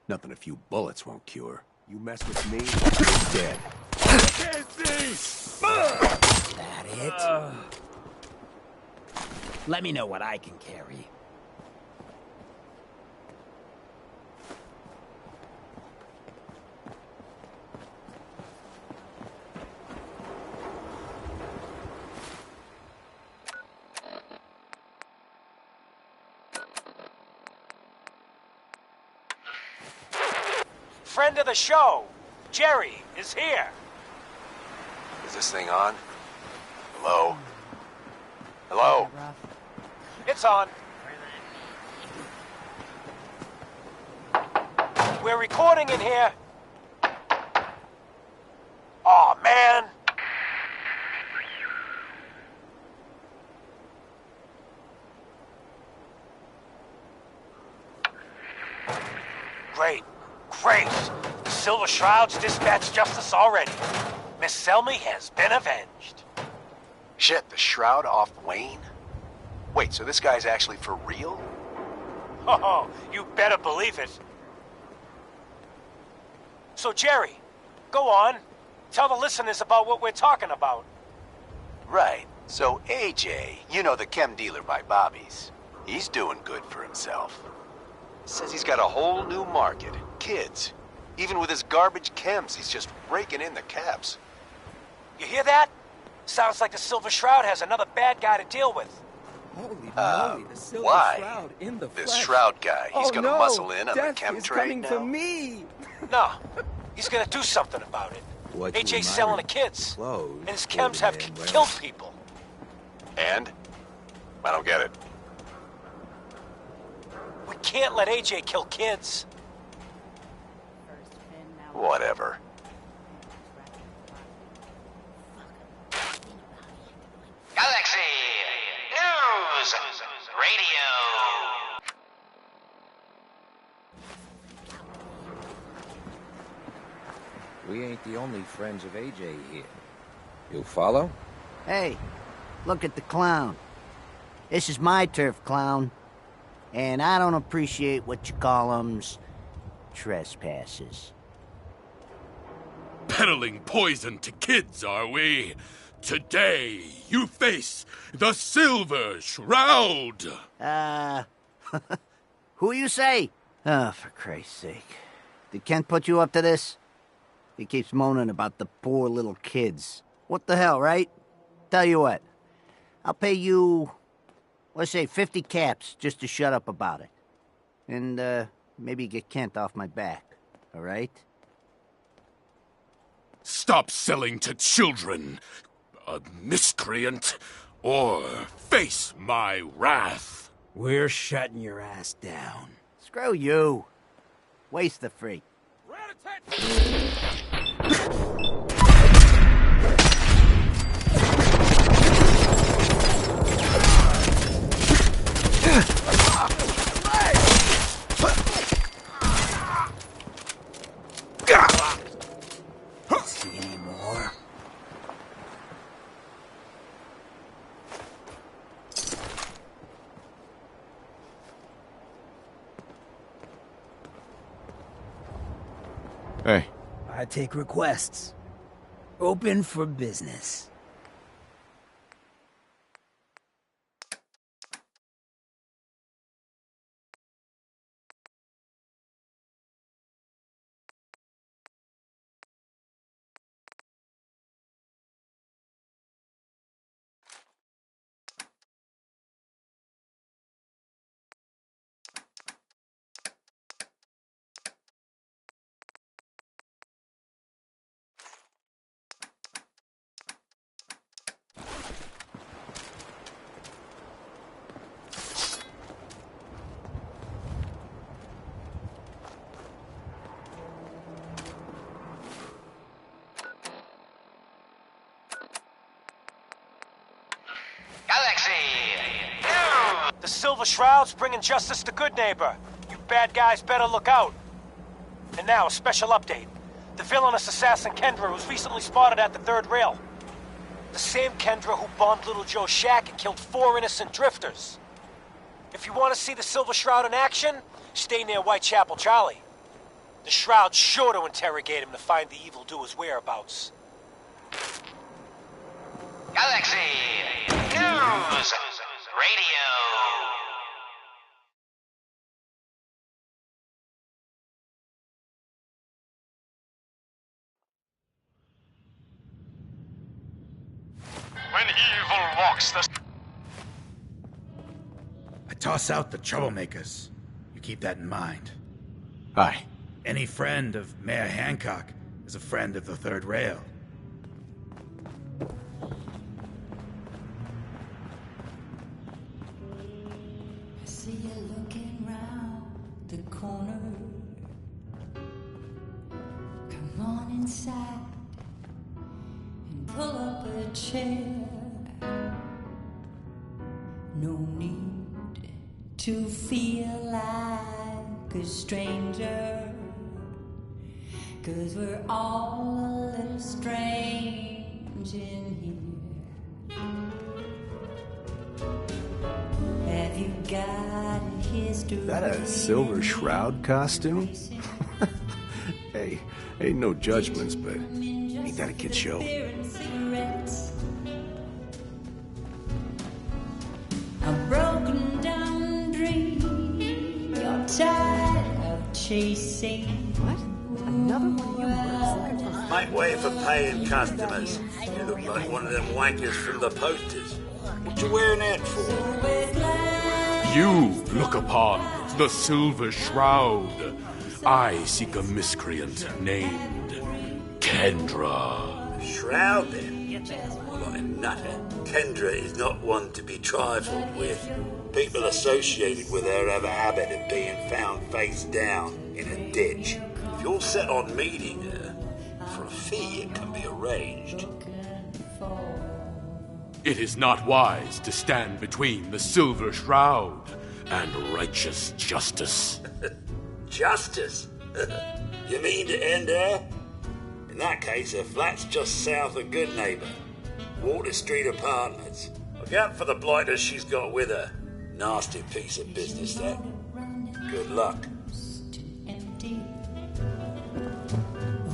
nothing a few bullets won't cure. You mess with me, you're dead. That it? Let me know what I can carry. Friend of the show, Jerry, is here. Is this thing on? Hello? Hello? It's on. We're recording in here. Aw, man. Great. Great. The Silver Shroud's dispatched justice already. Miss Selmy has been avenged. Shit, the Shroud off Wayne? Wait, so this guy's actually for real? Oh, you better believe it. So, Jerry, go on. Tell the listeners about what we're talking about. Right. So AJ, you know, the chem dealer by Bobby's, he's doing good for himself. Says he's got a whole new market. Kids. Even with his garbage chems, he's just raking in the cabs. You hear that? Sounds like the Silver Shroud has another bad guy to deal with. Holy moly, the Silver why? Shroud in the This flesh. Shroud guy, he's gonna no. muscle in on Death the chem is trade coming now? for me. No, he's gonna do something about it. What you AJ's selling the kids, clothes, and his chems have man, well. killed people. And? I don't get it. We can't let AJ kill kids. Whatever. Galaxy News Radio. We ain't the only friends of AJ here. You follow? Hey, look at the clown. This is my turf, clown. And I don't appreciate what you call 'em's trespasses. Peddling poison to kids, are we? Today, you face the Silver Shroud! Who you say? Oh, for Christ's sake. Did Kent put you up to this? He keeps moaning about the poor little kids. What the hell, right? Tell you what. I'll pay you, let's say 50 caps just to shut up about it. And, maybe get Kent off my back. All right? Stop selling to children, a miscreant, or face my wrath. We're shutting your ass down. Screw you. Waste the freak. Hey. I take requests. Open for business. Galaxy! The Silver Shroud's bringing justice to Good Neighbor. You bad guys better look out. And now, a special update. The villainous assassin Kendra was recently spotted at the third rail. The same Kendra who bombed Little Joe's shack and killed 4 innocent drifters. If you want to see the Silver Shroud in action, stay near Whitechapel Charlie. The Shroud's sure to interrogate him to find the evildoer's whereabouts. Galaxy! News! Radio! When evil walks the... I toss out the troublemakers. You keep that in mind. Hi. Any friend of Mayor Hancock is a friend of the Third Rail. I see you looking round the corner. Come on inside and pull up a chair. No need to feel like a stranger, 'cause we're all a little strange in here. Have you got a history? Is that a Silver Shroud costume? Hey, ain't no judgments, but ain't that a kid show? A broken down dream you're tired of chasing. What? Another one of you Make way for paying customers. You look like one of them wankers from the posters. What you wearing that for? You look upon the Silver Shroud. I seek a miscreant named Kendra. Shroud, then? More like a nutter. Kendra is not one to be trifled with. People associated with her have a habit of being found face down in a ditch. If you're set on meeting her, for a fee it can be arranged. It is not wise to stand between the Silver Shroud and righteous justice. Justice? You mean to end her? In that case, her flat's just south of Good Neighbor. Water Street Apartments. Look out for the blighters she's got with her. Nasty piece of business, that. Good luck.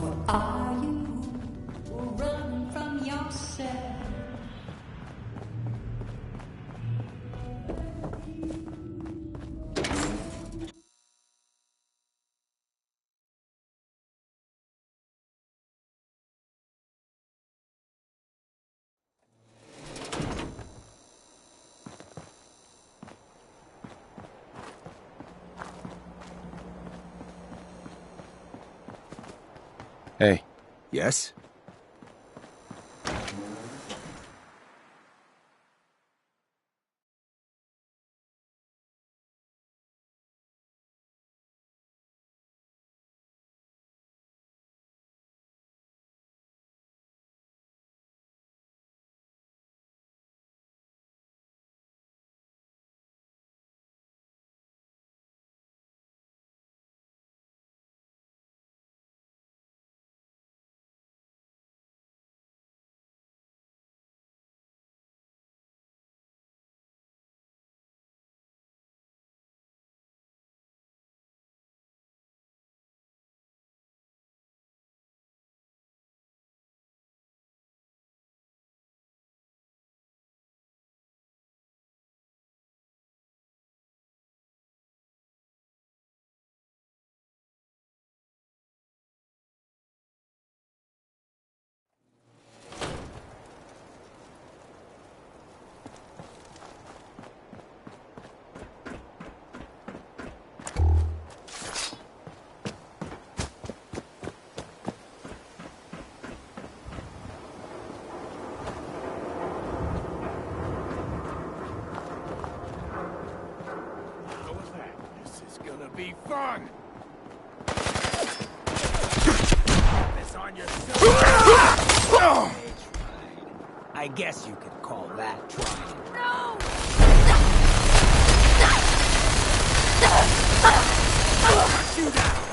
Or are you running from yourself? Hey. Yes? be fun. This on yourself. I guess you could call that trying. No! Cut you down.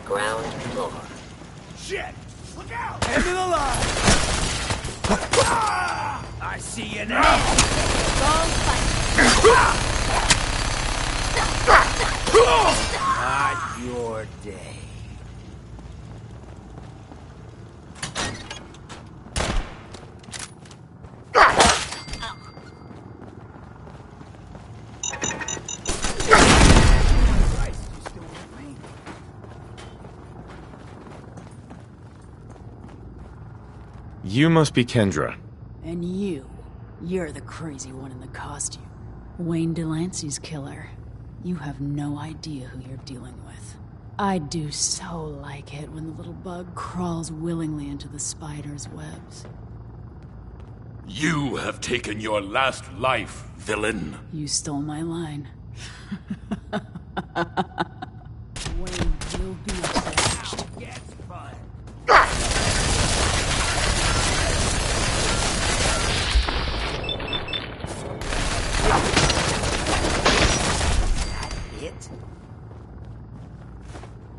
Ground floor. Shit! Look out! End of the line! I see you now! Not your day. You must be Kendra. And you're the crazy one in the costume. Wayne Delancey's killer. You have no idea who you're dealing with. I do so like it when the little bug crawls willingly into the spider's webs. You have taken your last life, villain. You stole my line. Wayne will be avenged. Yes, fun. It?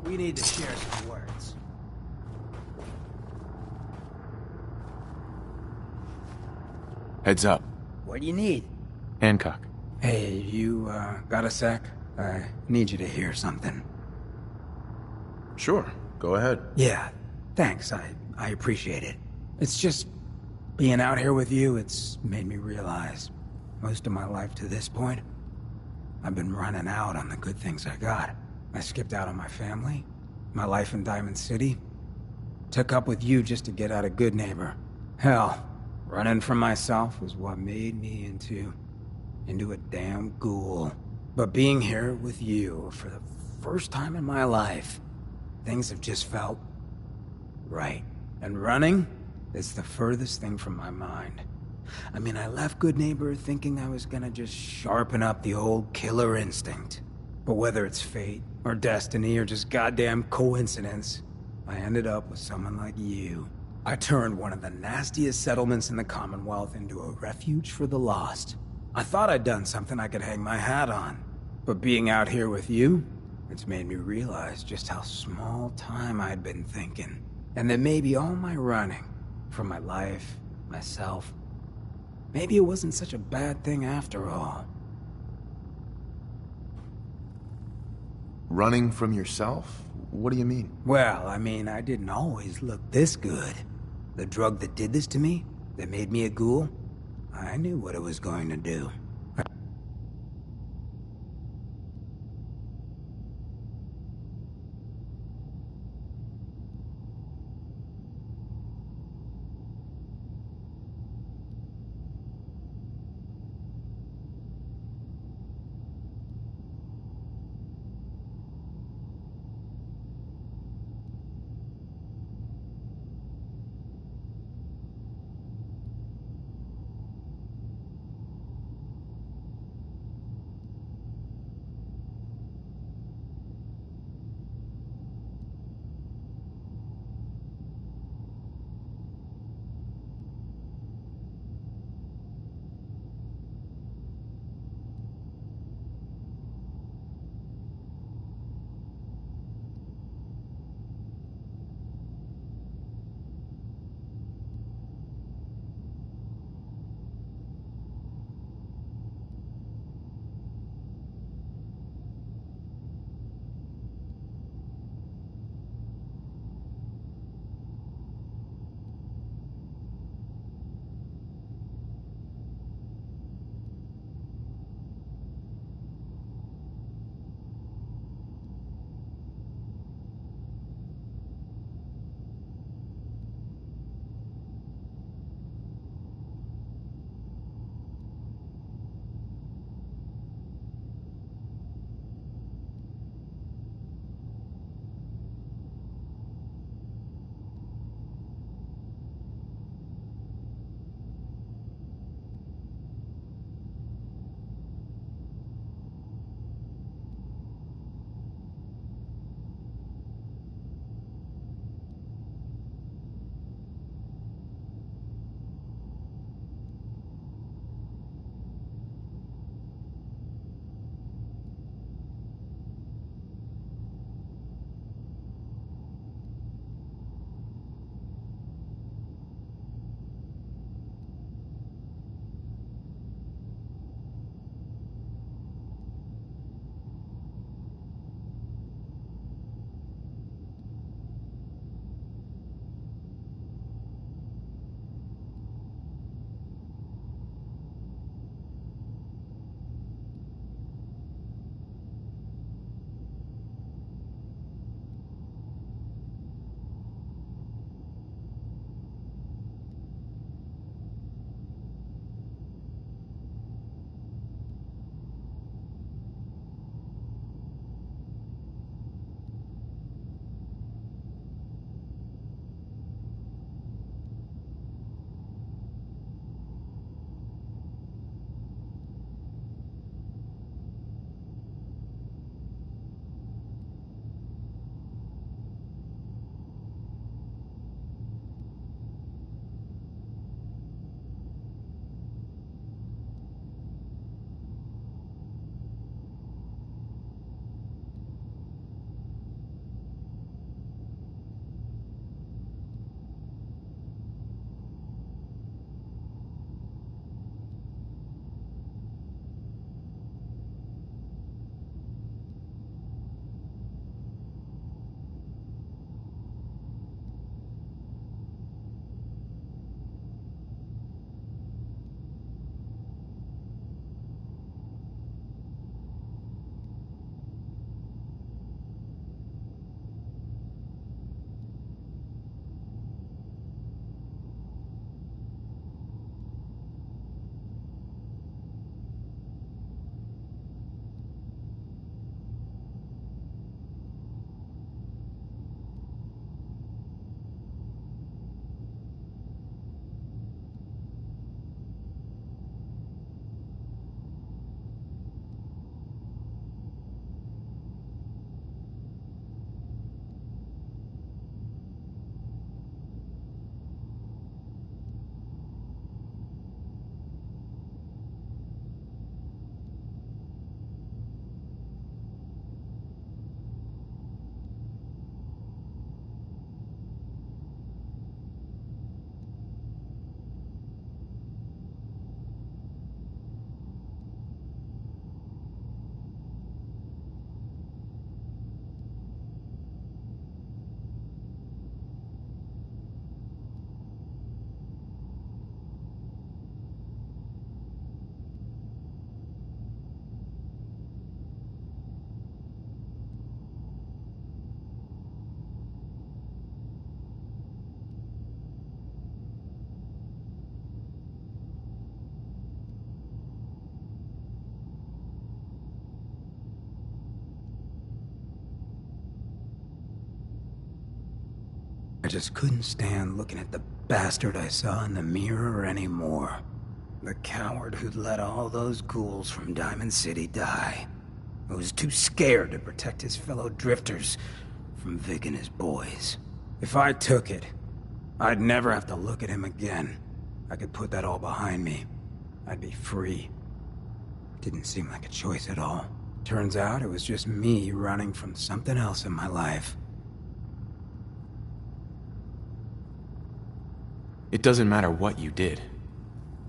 We need to share some words. Heads up. What do you need? Hancock. Hey, you, got a sec? I need you to hear something. Sure, go ahead. Yeah, thanks. I appreciate it. It's just... being out here with you, it's made me realize... most of my life to this point, I've been running out on the good things I got. I skipped out on my family, my life in Diamond City. Took up with you just to get out of Good Neighbor. Hell, running from myself was what made me into a damn ghoul. But being here with you for the first time in my life, things have just felt right. And running is the furthest thing from my mind. I mean, I left Good Neighbor thinking I was gonna just sharpen up the old killer instinct. But whether it's fate, or destiny, or just goddamn coincidence, I ended up with someone like you. I turned one of the nastiest settlements in the Commonwealth into a refuge for the lost. I thought I'd done something I could hang my hat on. But being out here with you, it's made me realize just how small time I'd been thinking. And that maybe all my running, from my life, myself, maybe it wasn't such a bad thing after all. Running from yourself? What do you mean? Well, I mean, I didn't always look this good. The drug that did this to me, that made me a ghoul, I knew what it was going to do. I just couldn't stand looking at the bastard I saw in the mirror anymore. The coward who'd let all those ghouls from Diamond City die. Who was too scared to protect his fellow drifters from Vic and his boys. If I took it, I'd never have to look at him again. I could put that all behind me. I'd be free. Didn't seem like a choice at all. Turns out it was just me running from something else in my life. It doesn't matter what you did.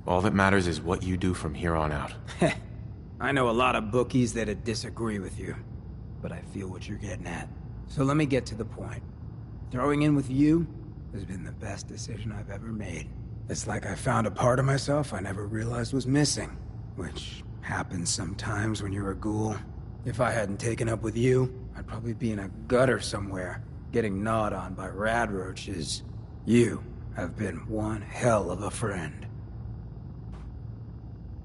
All that matters is what you do from here on out. I know a lot of bookies that'd disagree with you, but I feel what you're getting at. So let me get to the point. Throwing in with you has been the best decision I've ever made. It's like I found a part of myself I never realized was missing, which happens sometimes when you're a ghoul. If I hadn't taken up with you, I'd probably be in a gutter somewhere, getting gnawed on by rad roaches. You have been one hell of a friend.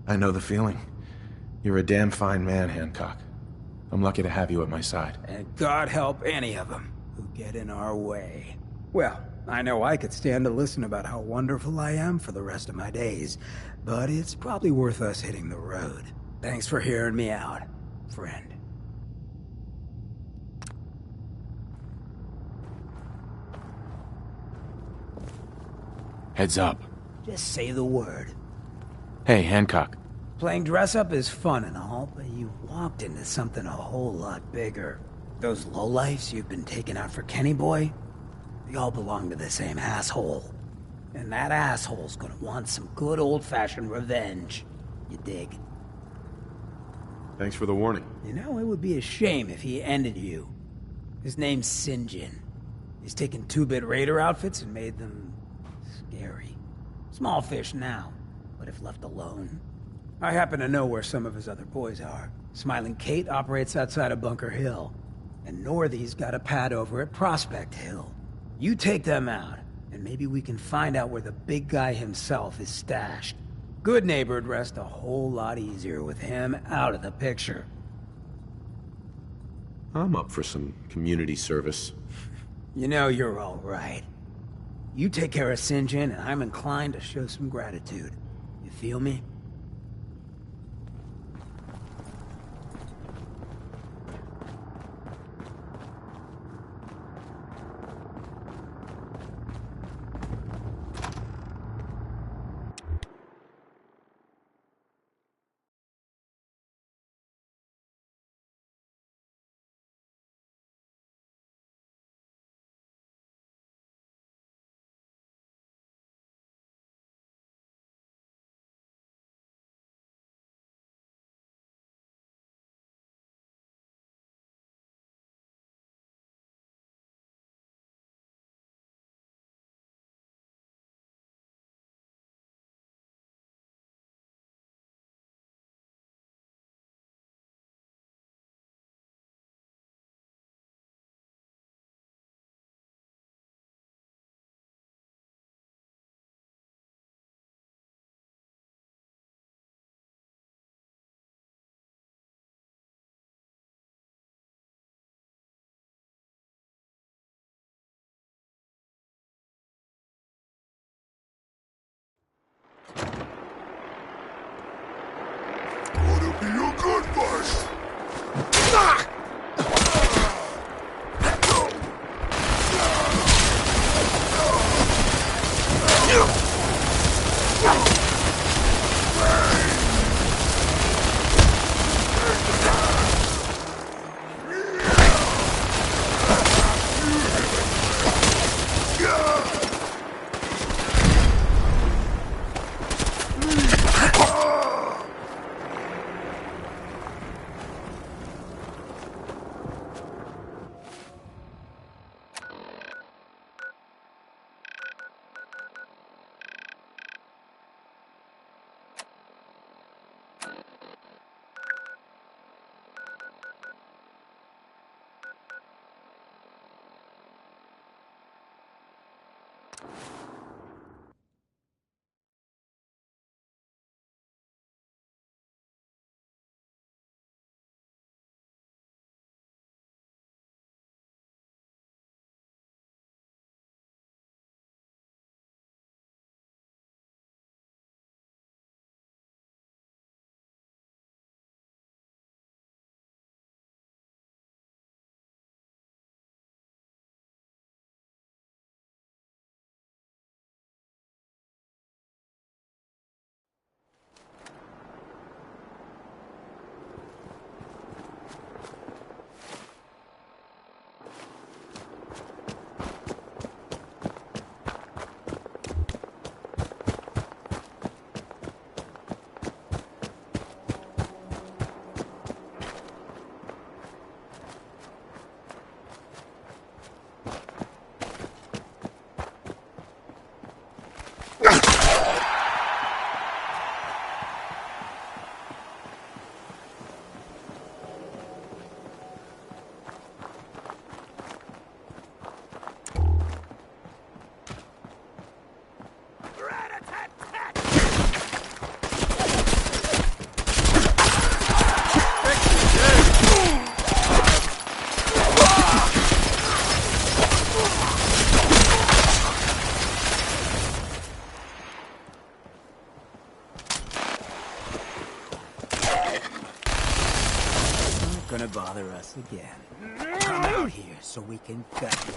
I know the feeling. You're a damn fine man, Hancock. I'm lucky to have you at my side. And God help any of them who get in our way. Well, I know I could stand to listen about how wonderful I am for the rest of my days, but it's probably worth us hitting the road. Thanks for hearing me out, friend. Heads up. Just say the word. Hey, Hancock. Playing dress-up is fun and all, but you walked into something a whole lot bigger. Those lowlifes you've been taking out for Kenny Boy, they all belong to the same asshole. And that asshole's gonna want some good old-fashioned revenge. You dig? Thanks for the warning. You know, it would be a shame if he ended you. His name's Sinjin. He's taken 2-bit raider outfits and made them scary. Small fish now, but if left alone. I happen to know where some of his other boys are. Smiling Kate operates outside of Bunker Hill, and Northy's got a pad over at Prospect Hill. You take them out, and maybe we can find out where the big guy himself is stashed. Good neighbor'd rest a whole lot easier with him out of the picture. I'm up for some community service. You know you're all right. You take care of Sinjin, and I'm inclined to show some gratitude. You feel me? gonna bother us again. Come out here so we can gut you.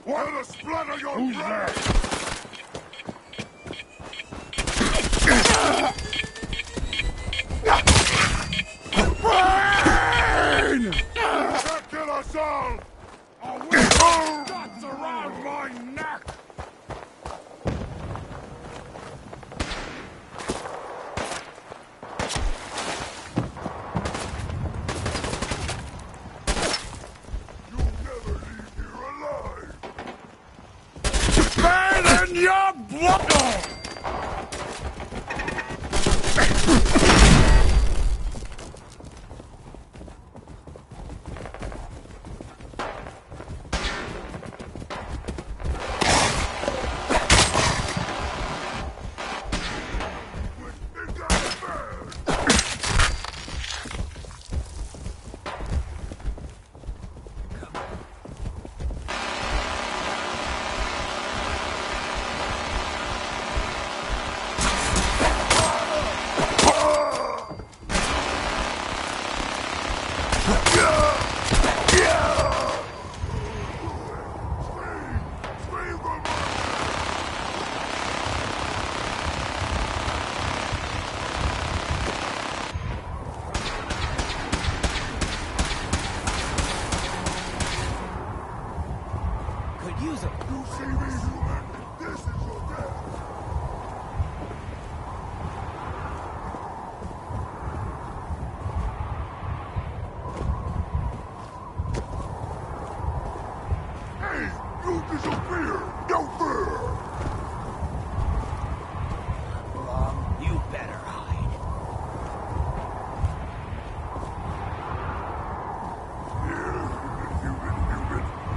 I'll splatter your brain! Brain! That kill us all! Or we guts around my neck! Burn in your blood!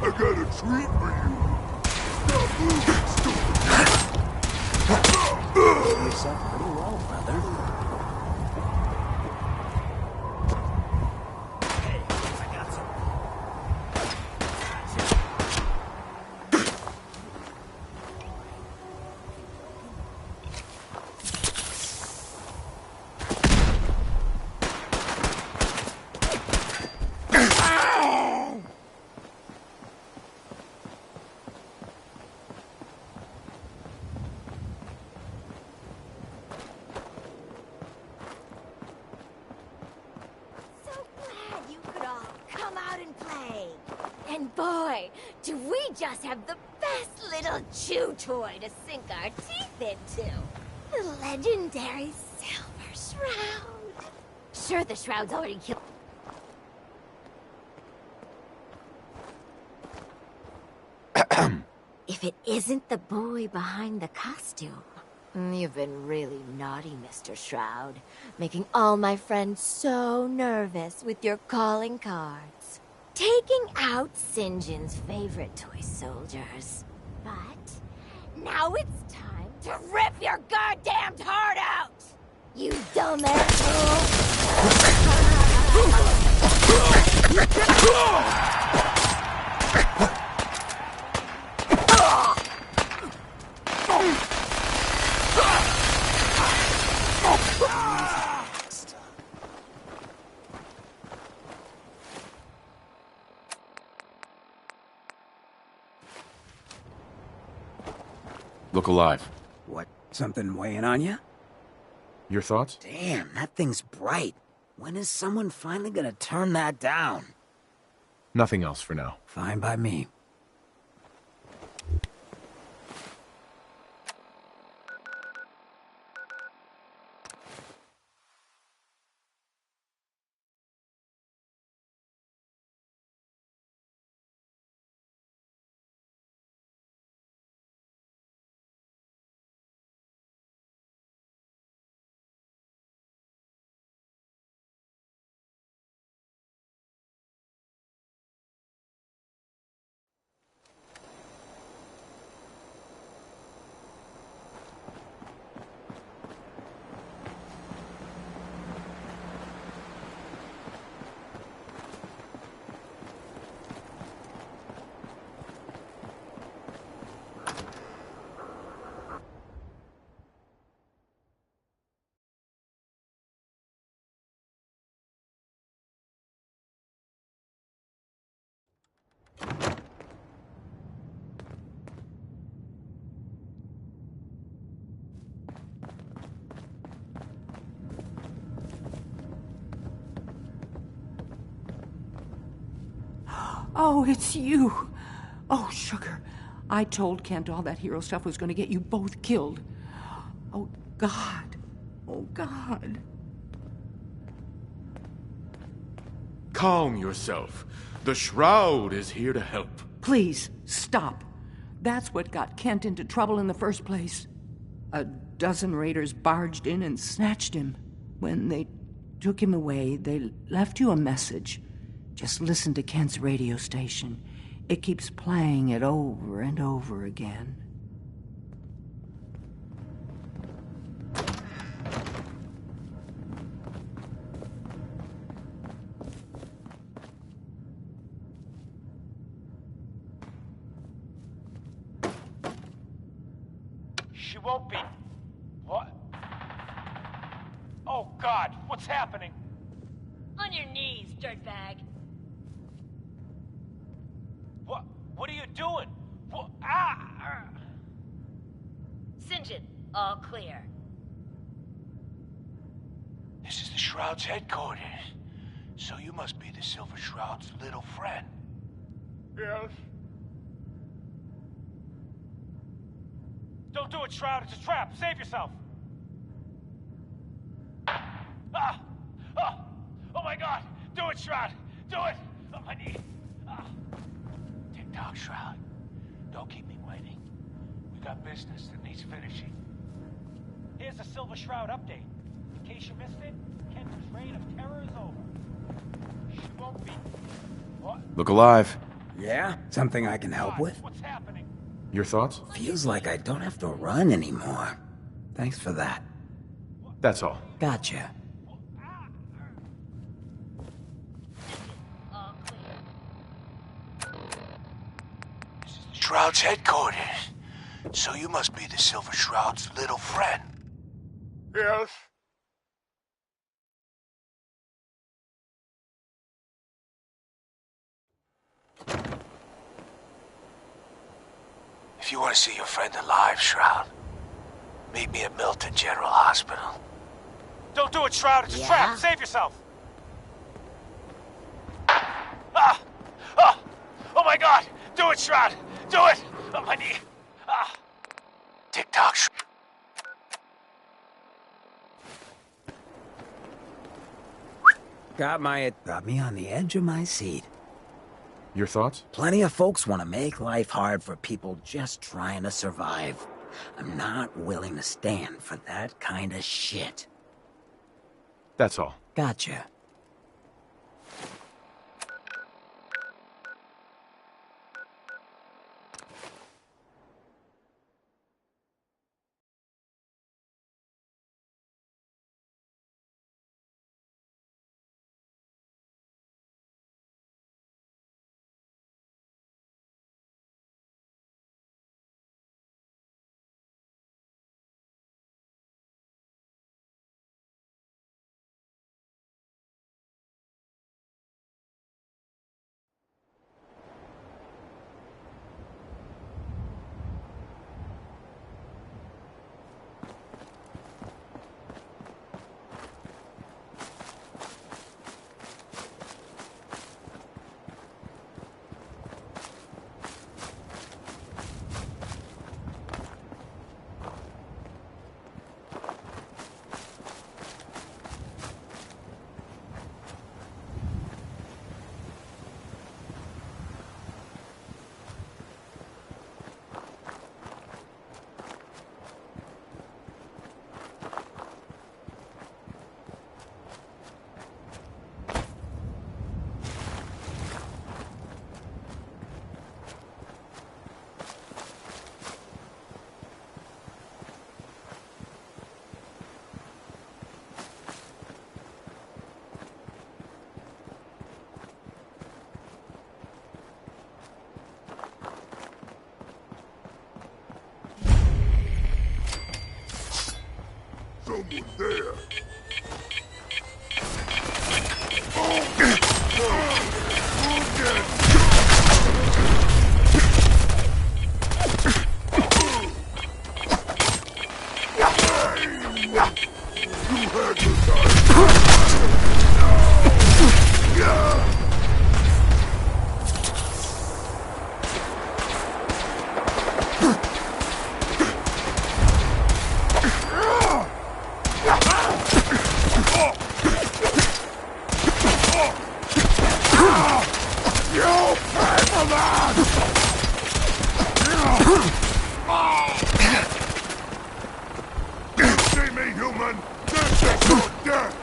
I got a treat for you. Stop moving, stupid. Did yourself pretty well, brother. Hey, I got some. And boy, do we just have the best little chew toy to sink our teeth into. The legendary Silver Shroud. Sure, the Shroud's already killed. If it isn't the boy behind the costume. You've been really naughty, Mr. Shroud. Making all my friends so nervous with your calling cards. Taking out St. John's favorite toy soldiers. But now it's time to rip your goddamned heart out! You dumbass fool! Look alive. What, something weighing on you? Your thoughts? Damn, that thing's bright. When is someone finally gonna turn that down? Nothing else for now. Fine by me. Oh, it's you. Oh, sugar. I told Kent all that hero stuff was going to get you both killed. Oh, God. Oh, God. Calm yourself. The Shroud is here to help. Please, stop. That's what got Kent into trouble in the first place. A dozen raiders barged in and snatched him. When they took him away, they left you a message. Just listen to Kent's radio station. It keeps playing it over and over again. She won't be. What? Oh, God, what's happening? On your knees, dirtbag. What are you doing? St. John, all clear. This is the Shroud's headquarters. So you must be the Silver Shroud's little friend. Yes. Don't do it, Shroud. It's a trap. Save yourself. Ah! Ah! Oh my God! Do it, Shroud! Do it! On my knee. Ah. Tick-tock, Shroud. Don't keep me waiting. We got business that needs finishing. Here's the Silver Shroud update. In case you missed it, Kent's reign of terror is over. She won't be. What? Look alive. Yeah? Something I can help with? What's happening? Your thoughts? Feels like I don't have to run anymore. Thanks for that. That's all. Gotcha. Shroud's headquarters. So you must be the Silver Shroud's little friend. Yes. If you want to see your friend alive, Shroud, meet me at Milton General Hospital. Don't do it, Shroud. It's a trap. Save yourself. Ah! Ah! Oh my God! Do it, Shroud! Do it! On my knee. Ah! Tick-tock, Got me on the edge of my seat. Your thoughts? Plenty of folks want to make life hard for people just trying to survive. I'm not willing to stand for that kind of shit. That's all. Gotcha. someone there. See me, human! This is your death!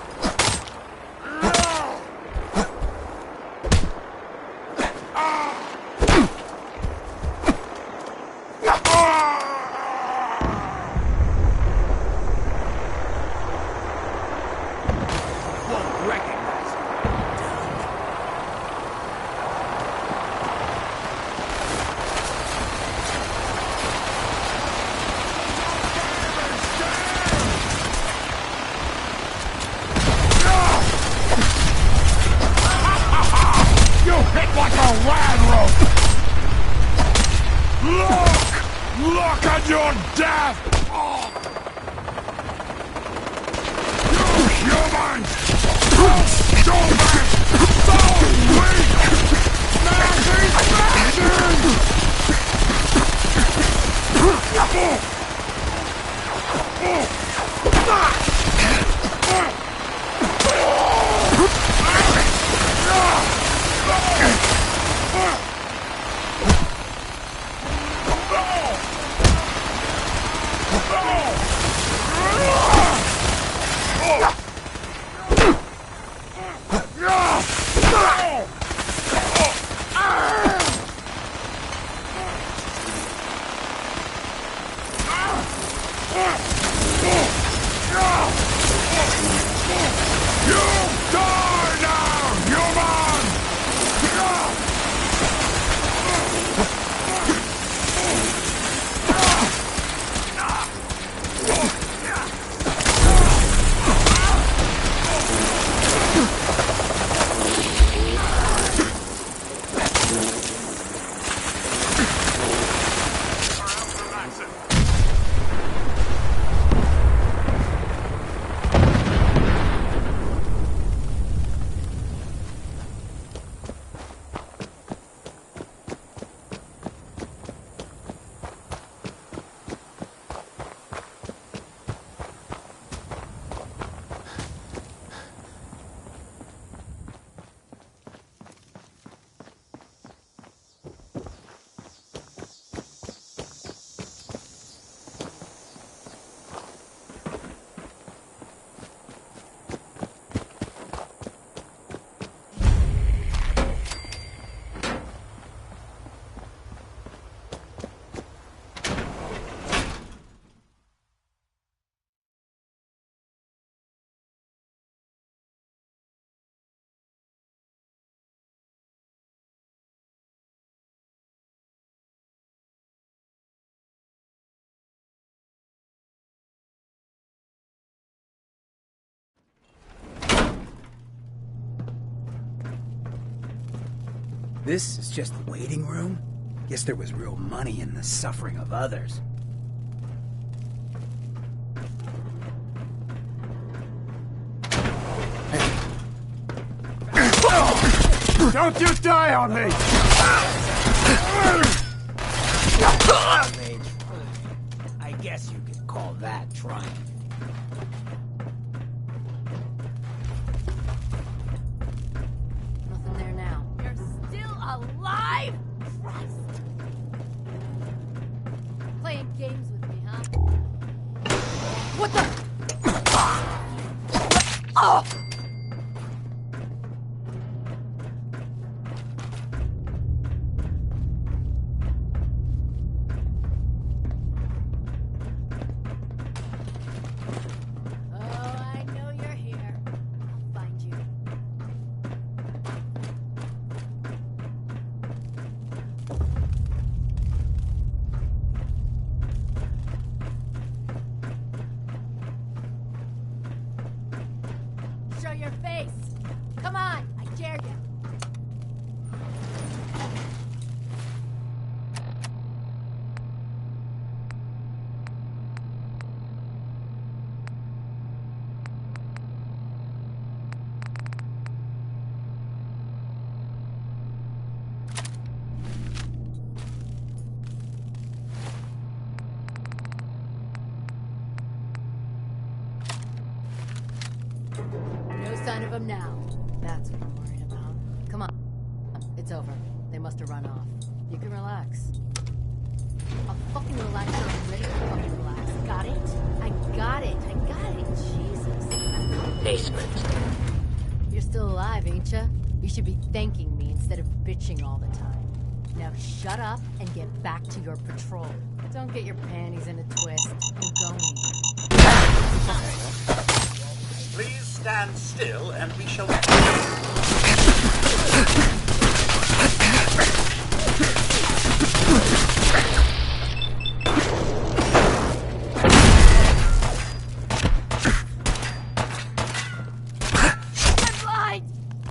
Won't recognize You hit like a rad rope! Look at your death! You human! So bad! So weak! Nasty This is just the waiting room? Guess there was real money in the suffering of others. Don't you die on me! I guess you could call that trying. Nothing there now. You're still alive? Christ! Playing games with me, huh? What the? Oh! him now. That's what I'm worried about. Come on. It's over. They must have run off. You can relax. I'll fucking relax or I'm ready to fucking relax. Got it? I got it. Jesus. Basement. You're still alive, ain't ya? You should be thanking me instead of bitching all the time. Now shut up and get back to your patrol. Don't get your panties in a twist. I'm going. Please stand still and we shall...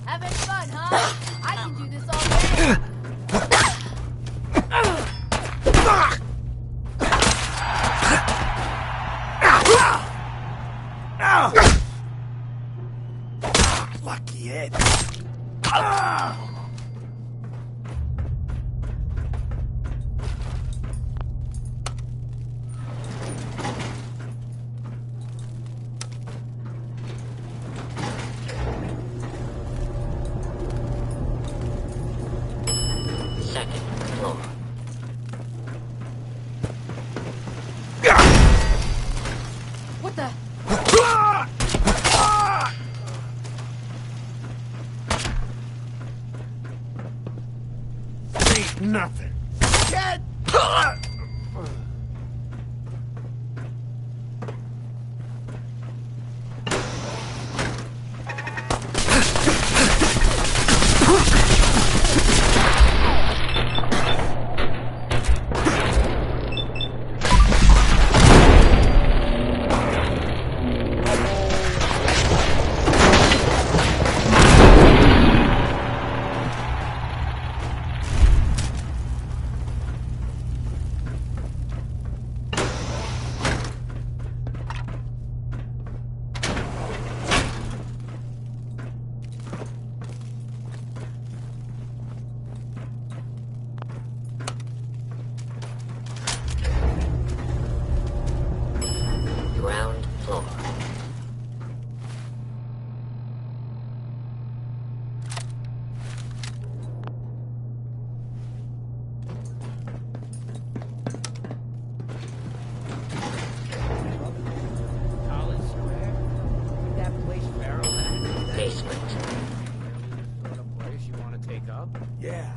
Having fun, huh? I can do this all day. Lucky Ed. Second floor. What the? Ain't nothing. Get! Ground floor. College Square? That place Farrell had? Basement. Sort of place you want to take up? Yeah.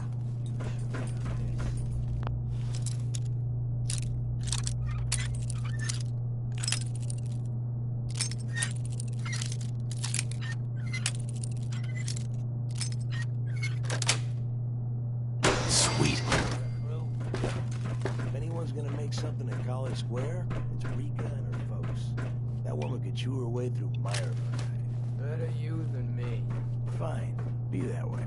Sweet. If anyone's gonna make something at College Square, it's Rika and her folks. That woman could chew her way through Meyer. Better you than me. Fine. Be that way.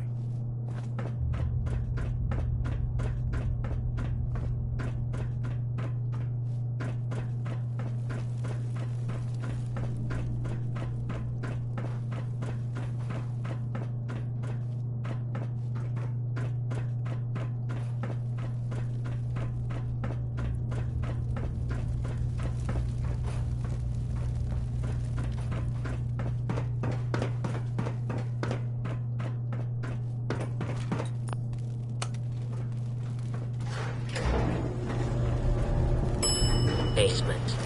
Basement.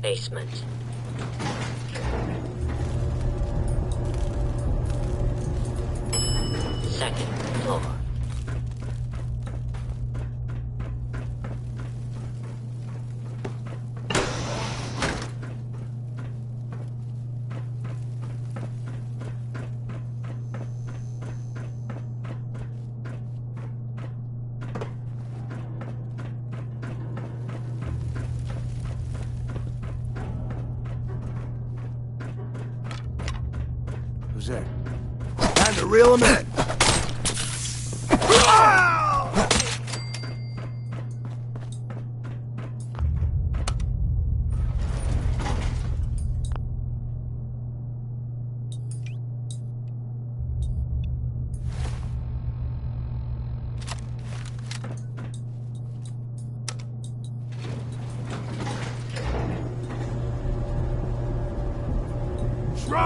Basement. Second floor. Who's that? Time to reel him in. Shroud!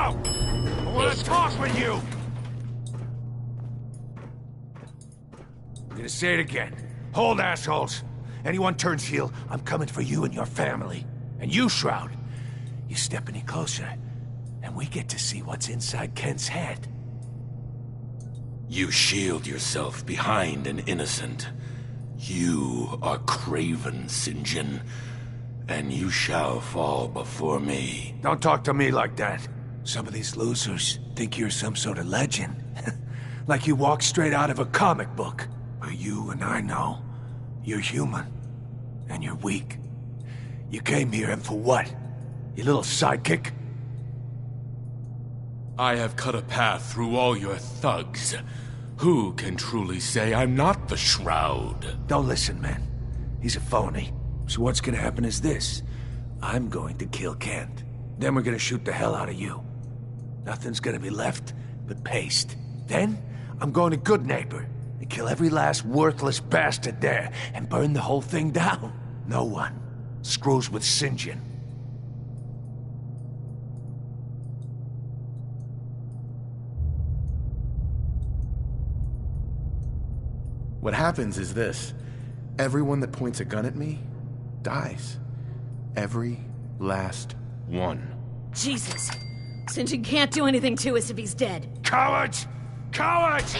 you! I'm gonna say it again. Hold, assholes. Anyone turns heel, I'm coming for you and your family. And you, Shroud, you step any closer, and we get to see what's inside Kent's head. You shield yourself behind an innocent. You are Craven, St. John, and you shall fall before me. Don't talk to me like that. Some of these losers think you're some sort of legend. Like you walked straight out of a comic book. But you and I know, you're human, and you're weak. You came here, and for what? You little sidekick? I have cut a path through all your thugs. Who can truly say I'm not the Shroud? Don't listen, man. He's a phony. So what's gonna happen is this. I'm going to kill Kent. Then we're gonna shoot the hell out of you. Nothing's gonna be left but paste. Then, I'm going to Good Neighbor and kill every last worthless bastard there and burn the whole thing down. No one screws with St. John. What happens is this. Everyone that points a gun at me dies. Every last one. Jesus. St. John can't do anything to us if he's dead. Cowards! Cowards!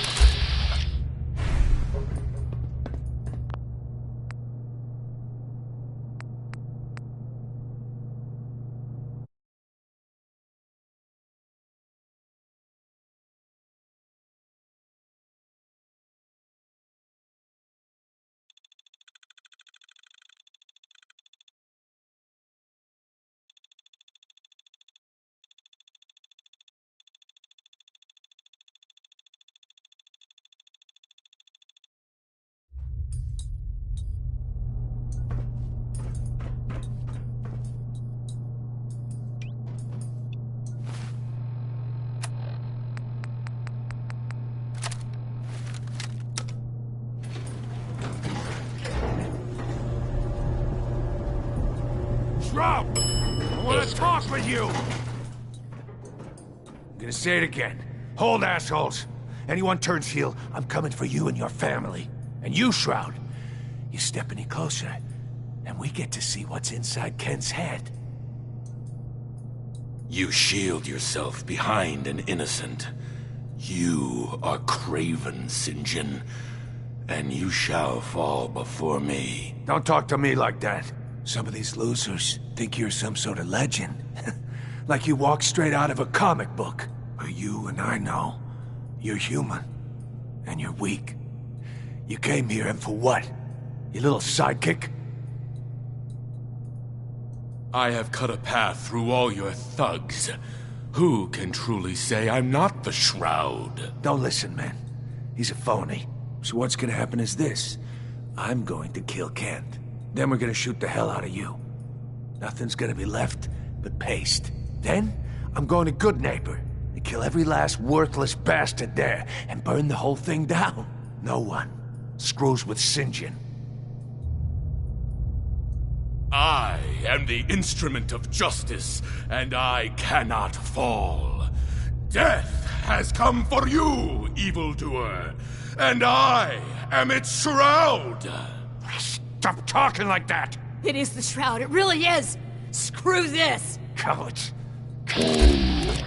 Shroud! I want to talk with you! I'm gonna say it again. Hold, assholes. Anyone turns heel, I'm coming for you and your family. And you, Shroud, you step any closer, and we get to see what's inside Kent's head. You shield yourself behind an innocent. You are Craven, St. John, and you shall fall before me. Don't talk to me like that. Some of these losers think you're some sort of legend. Like you walked straight out of a comic book. But you and I know, you're human, and you're weak. You came here, and for what? You little sidekick? I have cut a path through all your thugs. Who can truly say I'm not the Shroud? Don't listen, man. He's a phony. So what's gonna happen is this. I'm going to kill Kent. Then we're gonna shoot the hell out of you. Nothing's gonna be left but paste. Then, I'm going to Good Neighbor and kill every last worthless bastard there and burn the whole thing down. No one screws with St. John. I am the instrument of justice, and I cannot fall. Death has come for you, evildoer, and I am its Shroud. Stop talking like that! It is the Shroud, it really is! Screw this! Cowards! Shroud!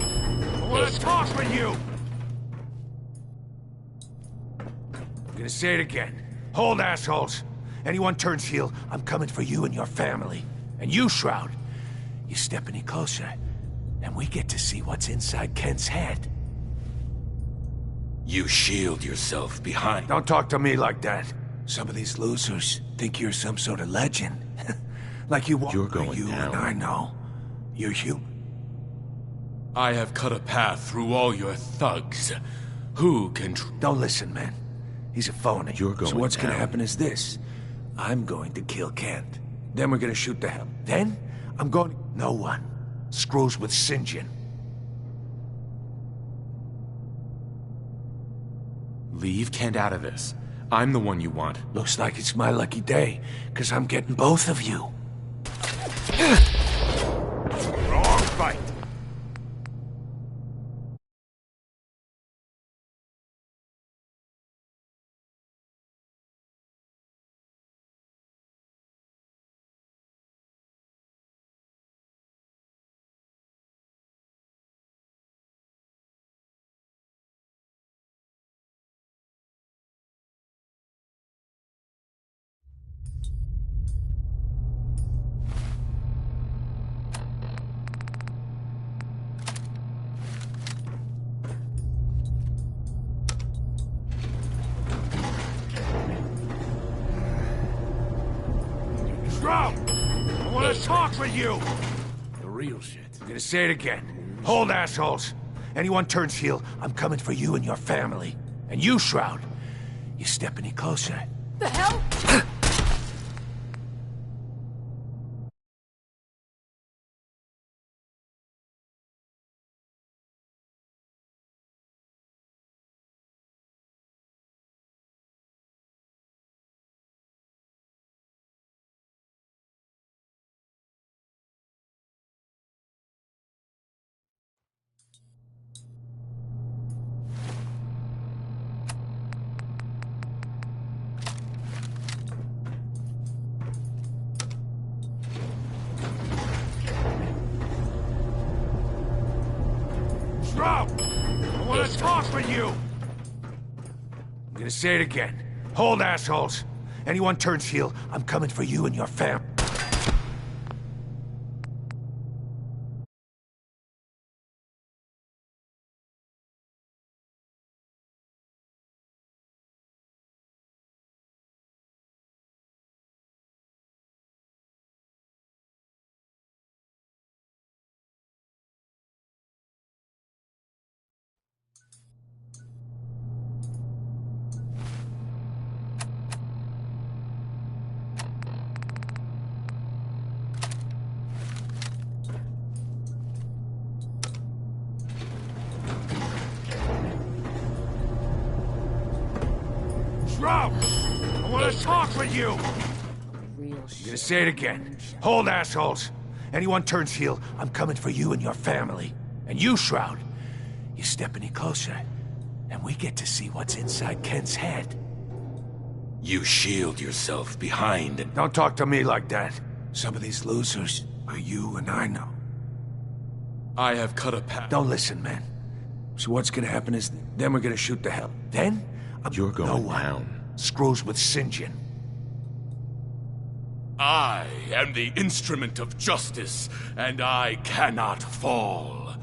I want to talk with you! I'm gonna say it again. Hold, assholes. Anyone turns heel, I'm coming for you and your family. And you, Shroud, you step any closer, and we get to see what's inside Kent's head. You shield yourself behind... Don't talk to me like that. Some of these losers think you're some sort of legend. Like you want You're going you down. And I know. You're human. I have cut a path through all your thugs. Who can... Don't listen, man. He's a phony. You're going So what's gonna down. happen is this. I'm going to kill Kent. Then we're gonna shoot the hell. Then, I'm going... No one screws with St. John. Leave Kent out of this. I'm the one you want. Looks like it's my lucky day, because I'm getting both of you. Wrong fight. Shroud! I want to talk with you! The real shit. I'm gonna say it again. Hold, assholes. Anyone turns heel, I'm coming for you and your family. And you, Shroud, you step any closer. The hell? Shroud! I want to talk with you! I'm gonna say it again. Hold, assholes. Anyone turns heel, I'm coming for you and your fam. Shroud! I want to talk with you! I'm gonna say it again. Hold, assholes. Anyone turns heel, I'm coming for you and your family. And you, Shroud, you step any closer, and we get to see what's inside Kent's head. You shield yourself behind... Don't talk to me like that. Some of these losers are you and I know. I have cut a path... Don't listen, man. So what's gonna happen is, then we're gonna shoot the hell. Then, You're going no one down. screws with St. John. I am the instrument of justice, and I cannot fall.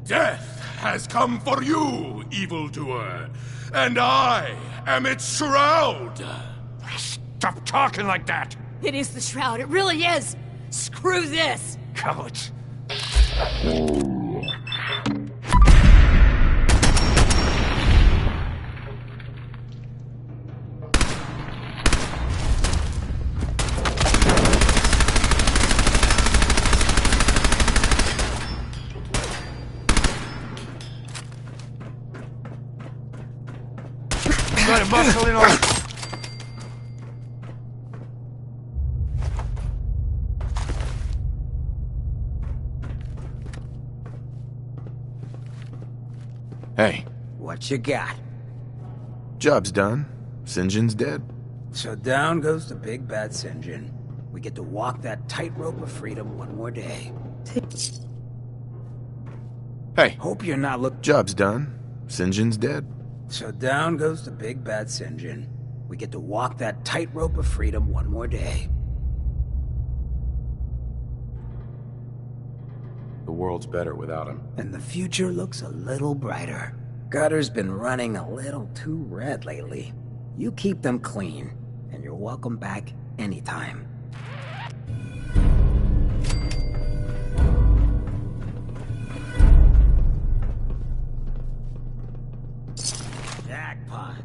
Death has come for you, evildoer, and I am its shroud. Stop talking like that! It is the Shroud. It really is. Screw this. Cowards. Try to muscle in on... Hey. What you got? Job's done. St. John's dead. So down goes the big bad St. John. We get to walk that tightrope of freedom one more day. Hey. Hope you're not Job's done. St. John's dead. So down goes the big bad St. John. We get to walk that tightrope of freedom one more day. The world's better without him. And the future looks a little brighter. Gutter's been running a little too red lately. You keep them clean, and you're welcome back anytime. Jackpot.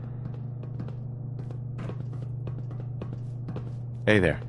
Hey there.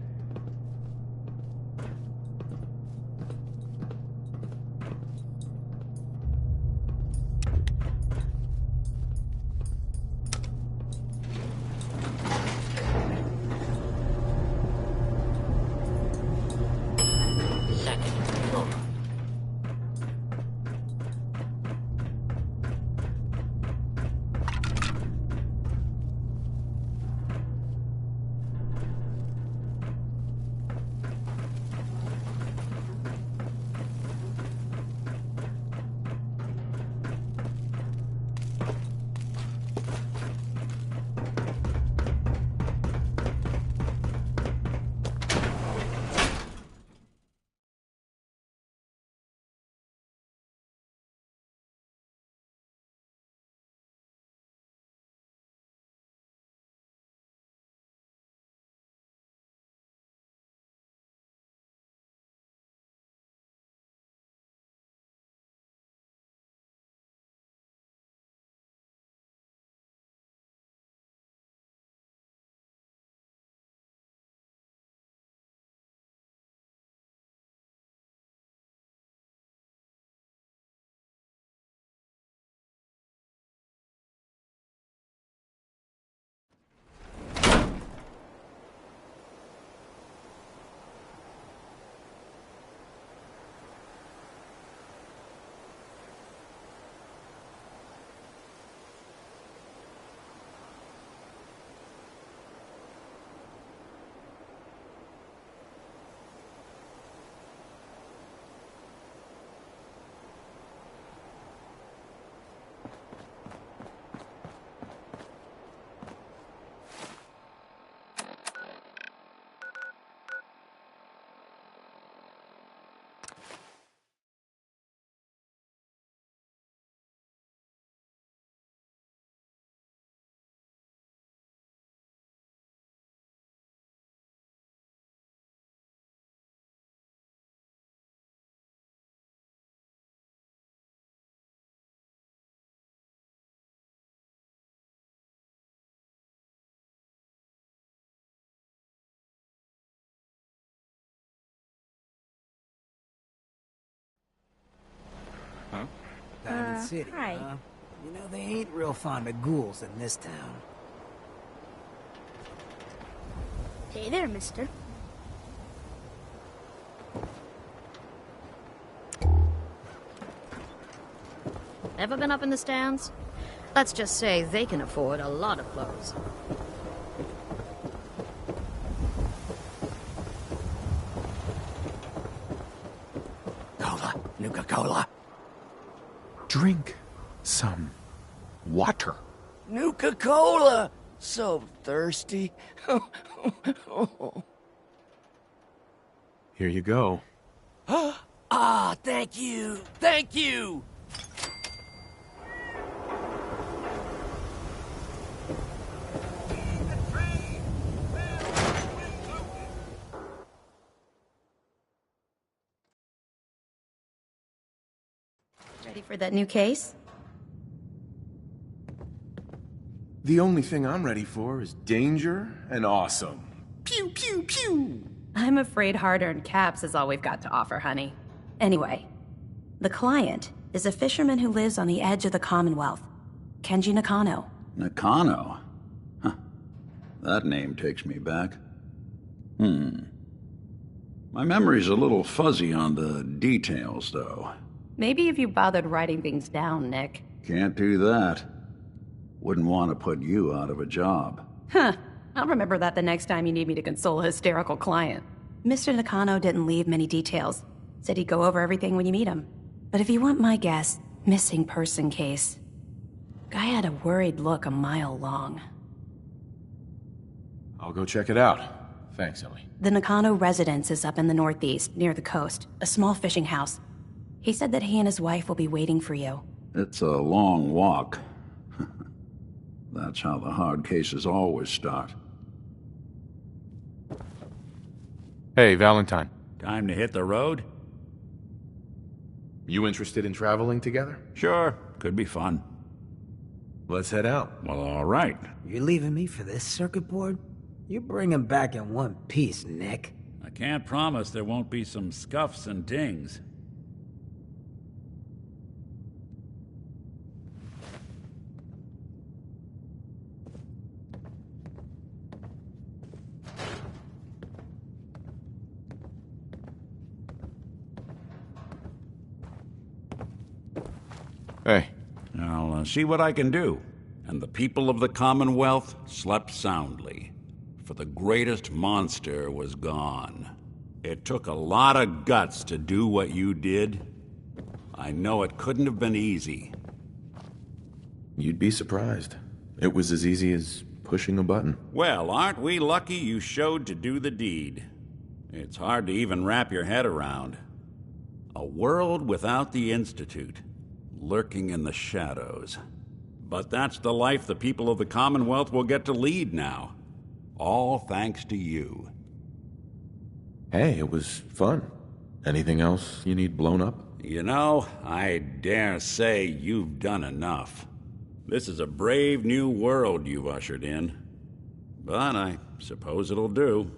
Diamond City, hi. huh? You know, they ain't real fond of ghouls in this town. Hey there, mister. Ever been up in the stands? Let's just say they can afford a lot of clothes. Cola. Nuka-Cola. Drink some water. Nuka-Cola! So thirsty. Here you go. Ah, thank you! Thank you! Ready for that new case? The only thing I'm ready for is danger and awesome. Pew, pew, pew! I'm afraid hard-earned caps is all we've got to offer, honey. Anyway, the client is a fisherman who lives on the edge of the Commonwealth, Kenji Nakano. Nakano? Huh. That name takes me back. My memory's a little fuzzy on the details, though. Maybe if you bothered writing things down, Nick. Can't do that. Wouldn't want to put you out of a job. Huh. I'll remember that the next time you need me to console a hysterical client. Mr. Nakano didn't leave many details. Said he'd go over everything when you meet him. But if you want my guess, missing person case. Guy had a worried look a mile long. I'll go check it out. Thanks, Ellie. The Nakano residence is up in the northeast, near the coast. A small fishing house. He said that he and his wife will be waiting for you. It's a long walk. That's how the hard cases always start. Hey, Valentine. Time to hit the road? You interested in traveling together? Sure, could be fun. Let's head out. Well, all right. You leaving me for this circuit board? You bring him back in one piece, Nick. I can't promise there won't be some scuffs and dings. Hey. I'll see what I can do. And the people of the Commonwealth slept soundly, for the greatest monster was gone. It took a lot of guts to do what you did. I know it couldn't have been easy. You'd be surprised. It was as easy as pushing a button. Well, aren't we lucky you showed to do the deed? It's hard to even wrap your head around. A world without the Institute, lurking in the shadows. But that's the life the people of the Commonwealth will get to lead now. All thanks to you. Hey, it was fun. Anything else you need blown up? You know, I dare say you've done enough. This is a brave new world you've ushered in. But I suppose it'll do.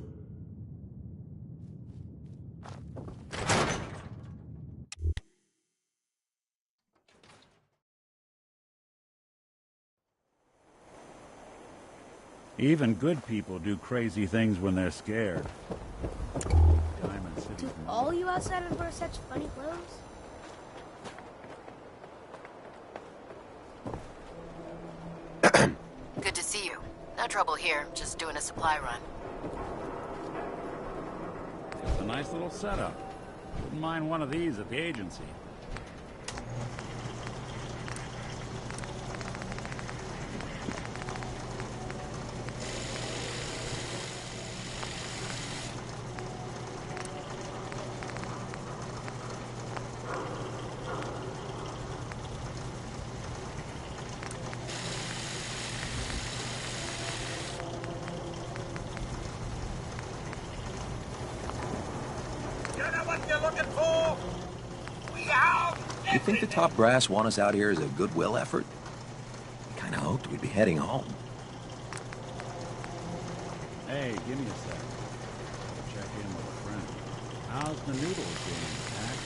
Even good people do crazy things when they're scared. Diamond City. Do all you outsiders wear such funny clothes? Good to see you. No trouble here, just doing a supply run. It's a nice little setup. Wouldn't mind one of these at the agency. You think the top brass want us out here as a goodwill effort? I kinda hoped we'd be heading home. Hey, give me a sec. Check in with a friend. How's the noodles game, Mac?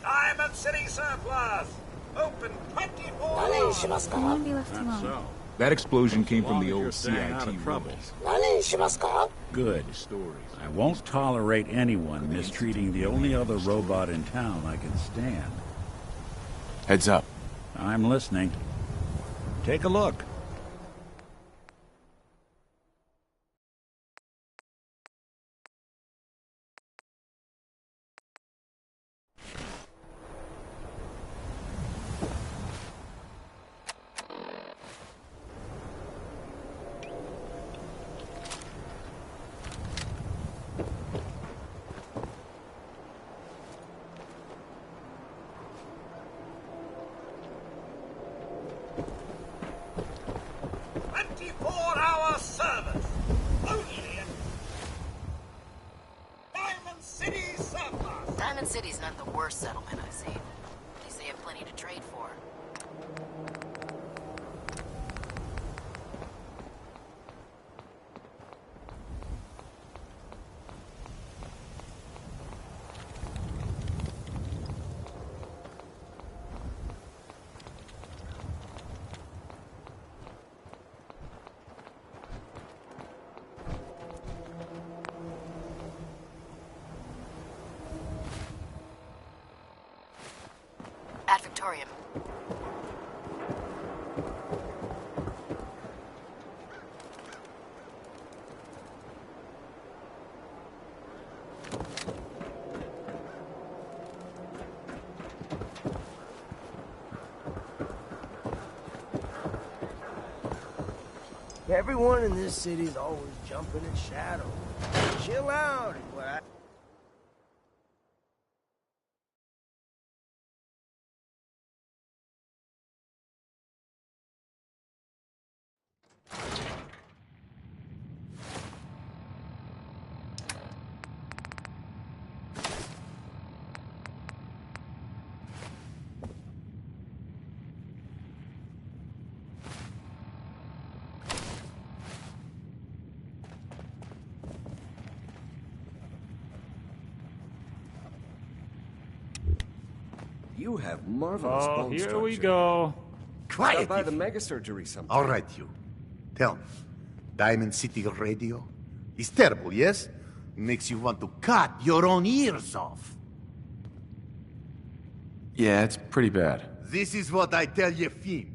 Diamond City Surplus! Open 24 hours! Won't be left alone. So. That explosion came from the old CIT troubles. rebels. Good. I won't tolerate anyone mistreating the only other robot in town I can stand. Heads up. I'm listening. Take a look. Diamond City's not the worst settlement I've seen. At least they have plenty to trade for. At Victorium. Everyone in this city's always jumping in shadow. Chill out is what I... You have marvelous bone here structure. we go. Quiet! Stop by the mega surgery sometime. All right, you. Tell me, Diamond City Radio is terrible, yes? Makes you want to cut your own ears off. Yeah, it's pretty bad. This is what I tell Yefim.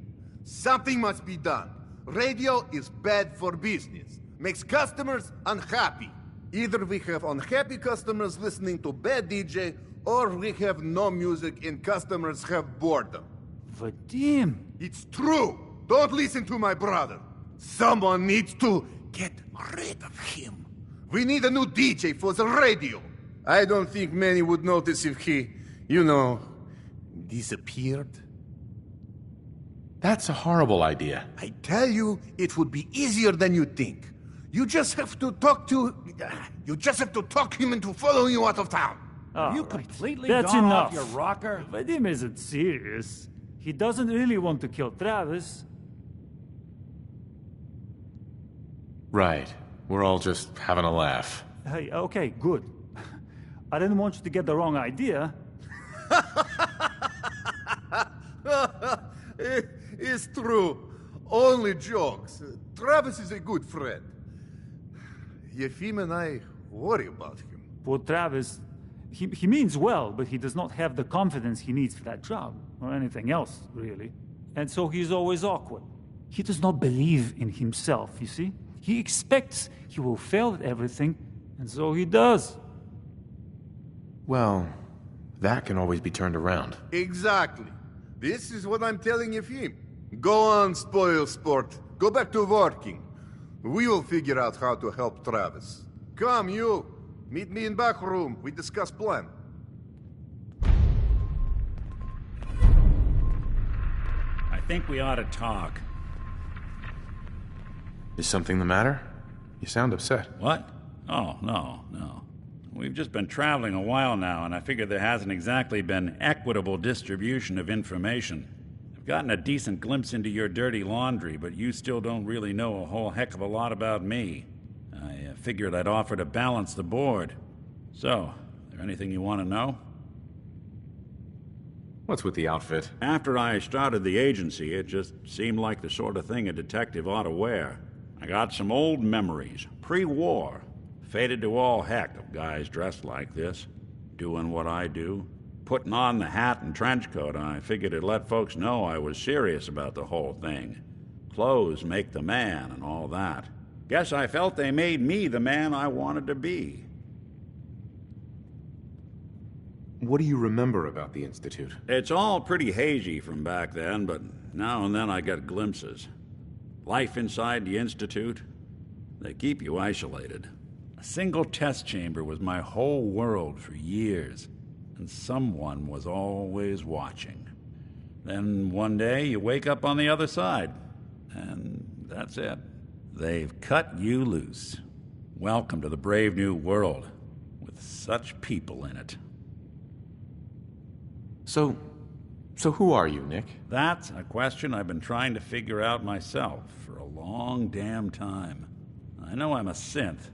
Something must be done. Radio is bad for business. Makes customers unhappy. Either we have unhappy customers listening to bad DJ, or we have no music and customers have boredom. Vadim! It's true! Don't listen to my brother. Someone needs to get rid of him. We need a new DJ for the radio. I don't think many would notice if he, disappeared. That's a horrible idea. I tell you, it would be easier than you think. You just have to talk him into following you out of town. Are you completely gone off your rocker? Vadim isn't serious. He doesn't really want to kill Travis. Right. We're all just having a laugh. Hey, okay, good. I didn't want you to get the wrong idea. It's true. Only jokes. Travis is a good friend. Yefim and I worry about him. Poor Travis. He means well, but he does not have the confidence he needs for that job, or anything else, really. And so he's always awkward. He does not believe in himself, you see? He expects he will fail at everything, and so he does. Well, that can always be turned around. Exactly. This is what I'm telling Yefim. Go on, spoil sport. Go back to working. We will figure out how to help Travis. Come, you. Meet me in back room. We discuss plan. I think we ought to talk. Is something the matter? You sound upset. What? Oh, no. We've just been traveling a while now, and I figure there hasn't exactly been equitable distribution of information. I've gotten a decent glimpse into your dirty laundry, but you still don't really know a whole heck of a lot about me. I figured I'd offer to balance the board. So, is there anything you want to know? What's with the outfit? After I started the agency, it just seemed like the sort of thing a detective ought to wear. I got some old memories, pre-war. Faded to all heck of guys dressed like this, doing what I do. Putting on the hat and trench coat, I figured it'd let folks know I was serious about the whole thing. Clothes make the man and all that. Guess I felt they made me the man I wanted to be. What do you remember about the Institute? It's all pretty hazy from back then, but now and then I get glimpses. Life inside the Institute, they keep you isolated. A single test chamber was my whole world for years, and someone was always watching. Then one day you wake up on the other side, and that's it. They've cut you loose. Welcome to the brave new world, with such people in it. So who are you, Nick? That's a question I've been trying to figure out myself for a long damn time. I know I'm a synth,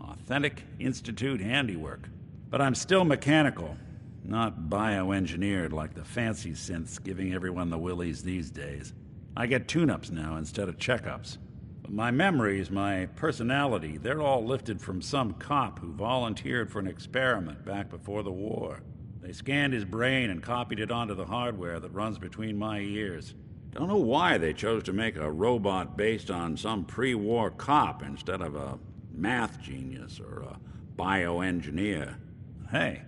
authentic Institute handiwork, but I'm still mechanical, not bioengineered like the fancy synths giving everyone the willies these days. I get tune-ups now instead of checkups. But my memories, my personality, they're all lifted from some cop who volunteered for an experiment back before the war. They scanned his brain and copied it onto the hardware that runs between my ears. Don't know why they chose to make a robot based on some pre-war cop instead of a math genius or a bioengineer. Hey,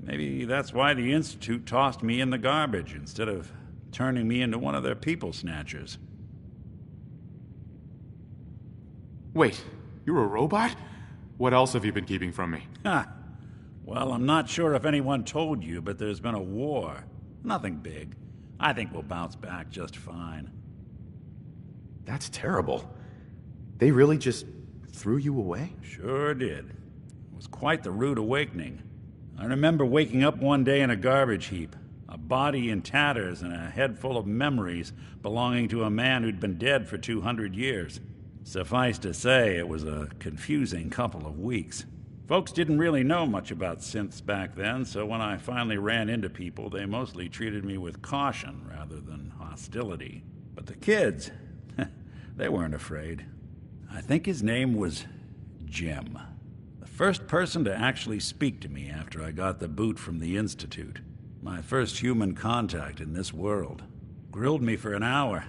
maybe that's why the Institute tossed me in the garbage instead of turning me into one of their people snatchers. Wait, you're a robot? What else have you been keeping from me? Ha! Well, I'm not sure if anyone told you, but there's been a war. Nothing big. I think we'll bounce back just fine. That's terrible. They really just threw you away? Sure did. It was quite the rude awakening. I remember waking up one day in a garbage heap, a body in tatters and a head full of memories belonging to a man who'd been dead for 200 years. Suffice to say, it was a confusing couple of weeks. Folks didn't really know much about synths back then, so when I finally ran into people, they mostly treated me with caution rather than hostility. But the kids, they weren't afraid. I think his name was Jim. The first person to actually speak to me after I got the boot from the Institute. My first human contact in this world. Grilled me for an hour.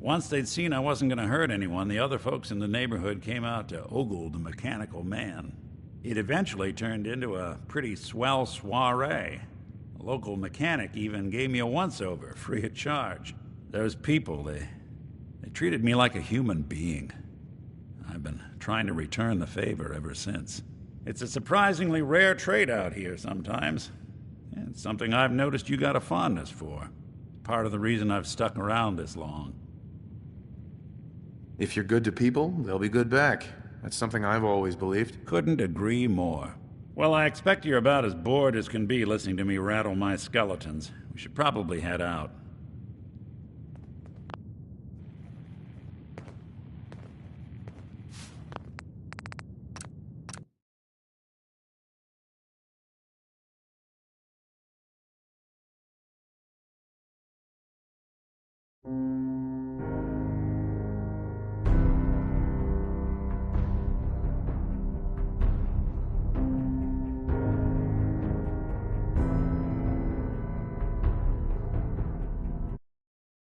Once they'd seen I wasn't going to hurt anyone, the other folks in the neighborhood came out to ogle the mechanical man. It eventually turned into a pretty swell soiree. A local mechanic even gave me a once-over, free of charge. Those people, they treated me like a human being. I've been trying to return the favor ever since. It's a surprisingly rare trait out here sometimes. It's something I've noticed you got a fondness for. Part of the reason I've stuck around this long. If you're good to people, they'll be good back. That's something I've always believed. Couldn't agree more. Well, I expect you're about as bored as can be listening to me rattle my skeletons. We should probably head out.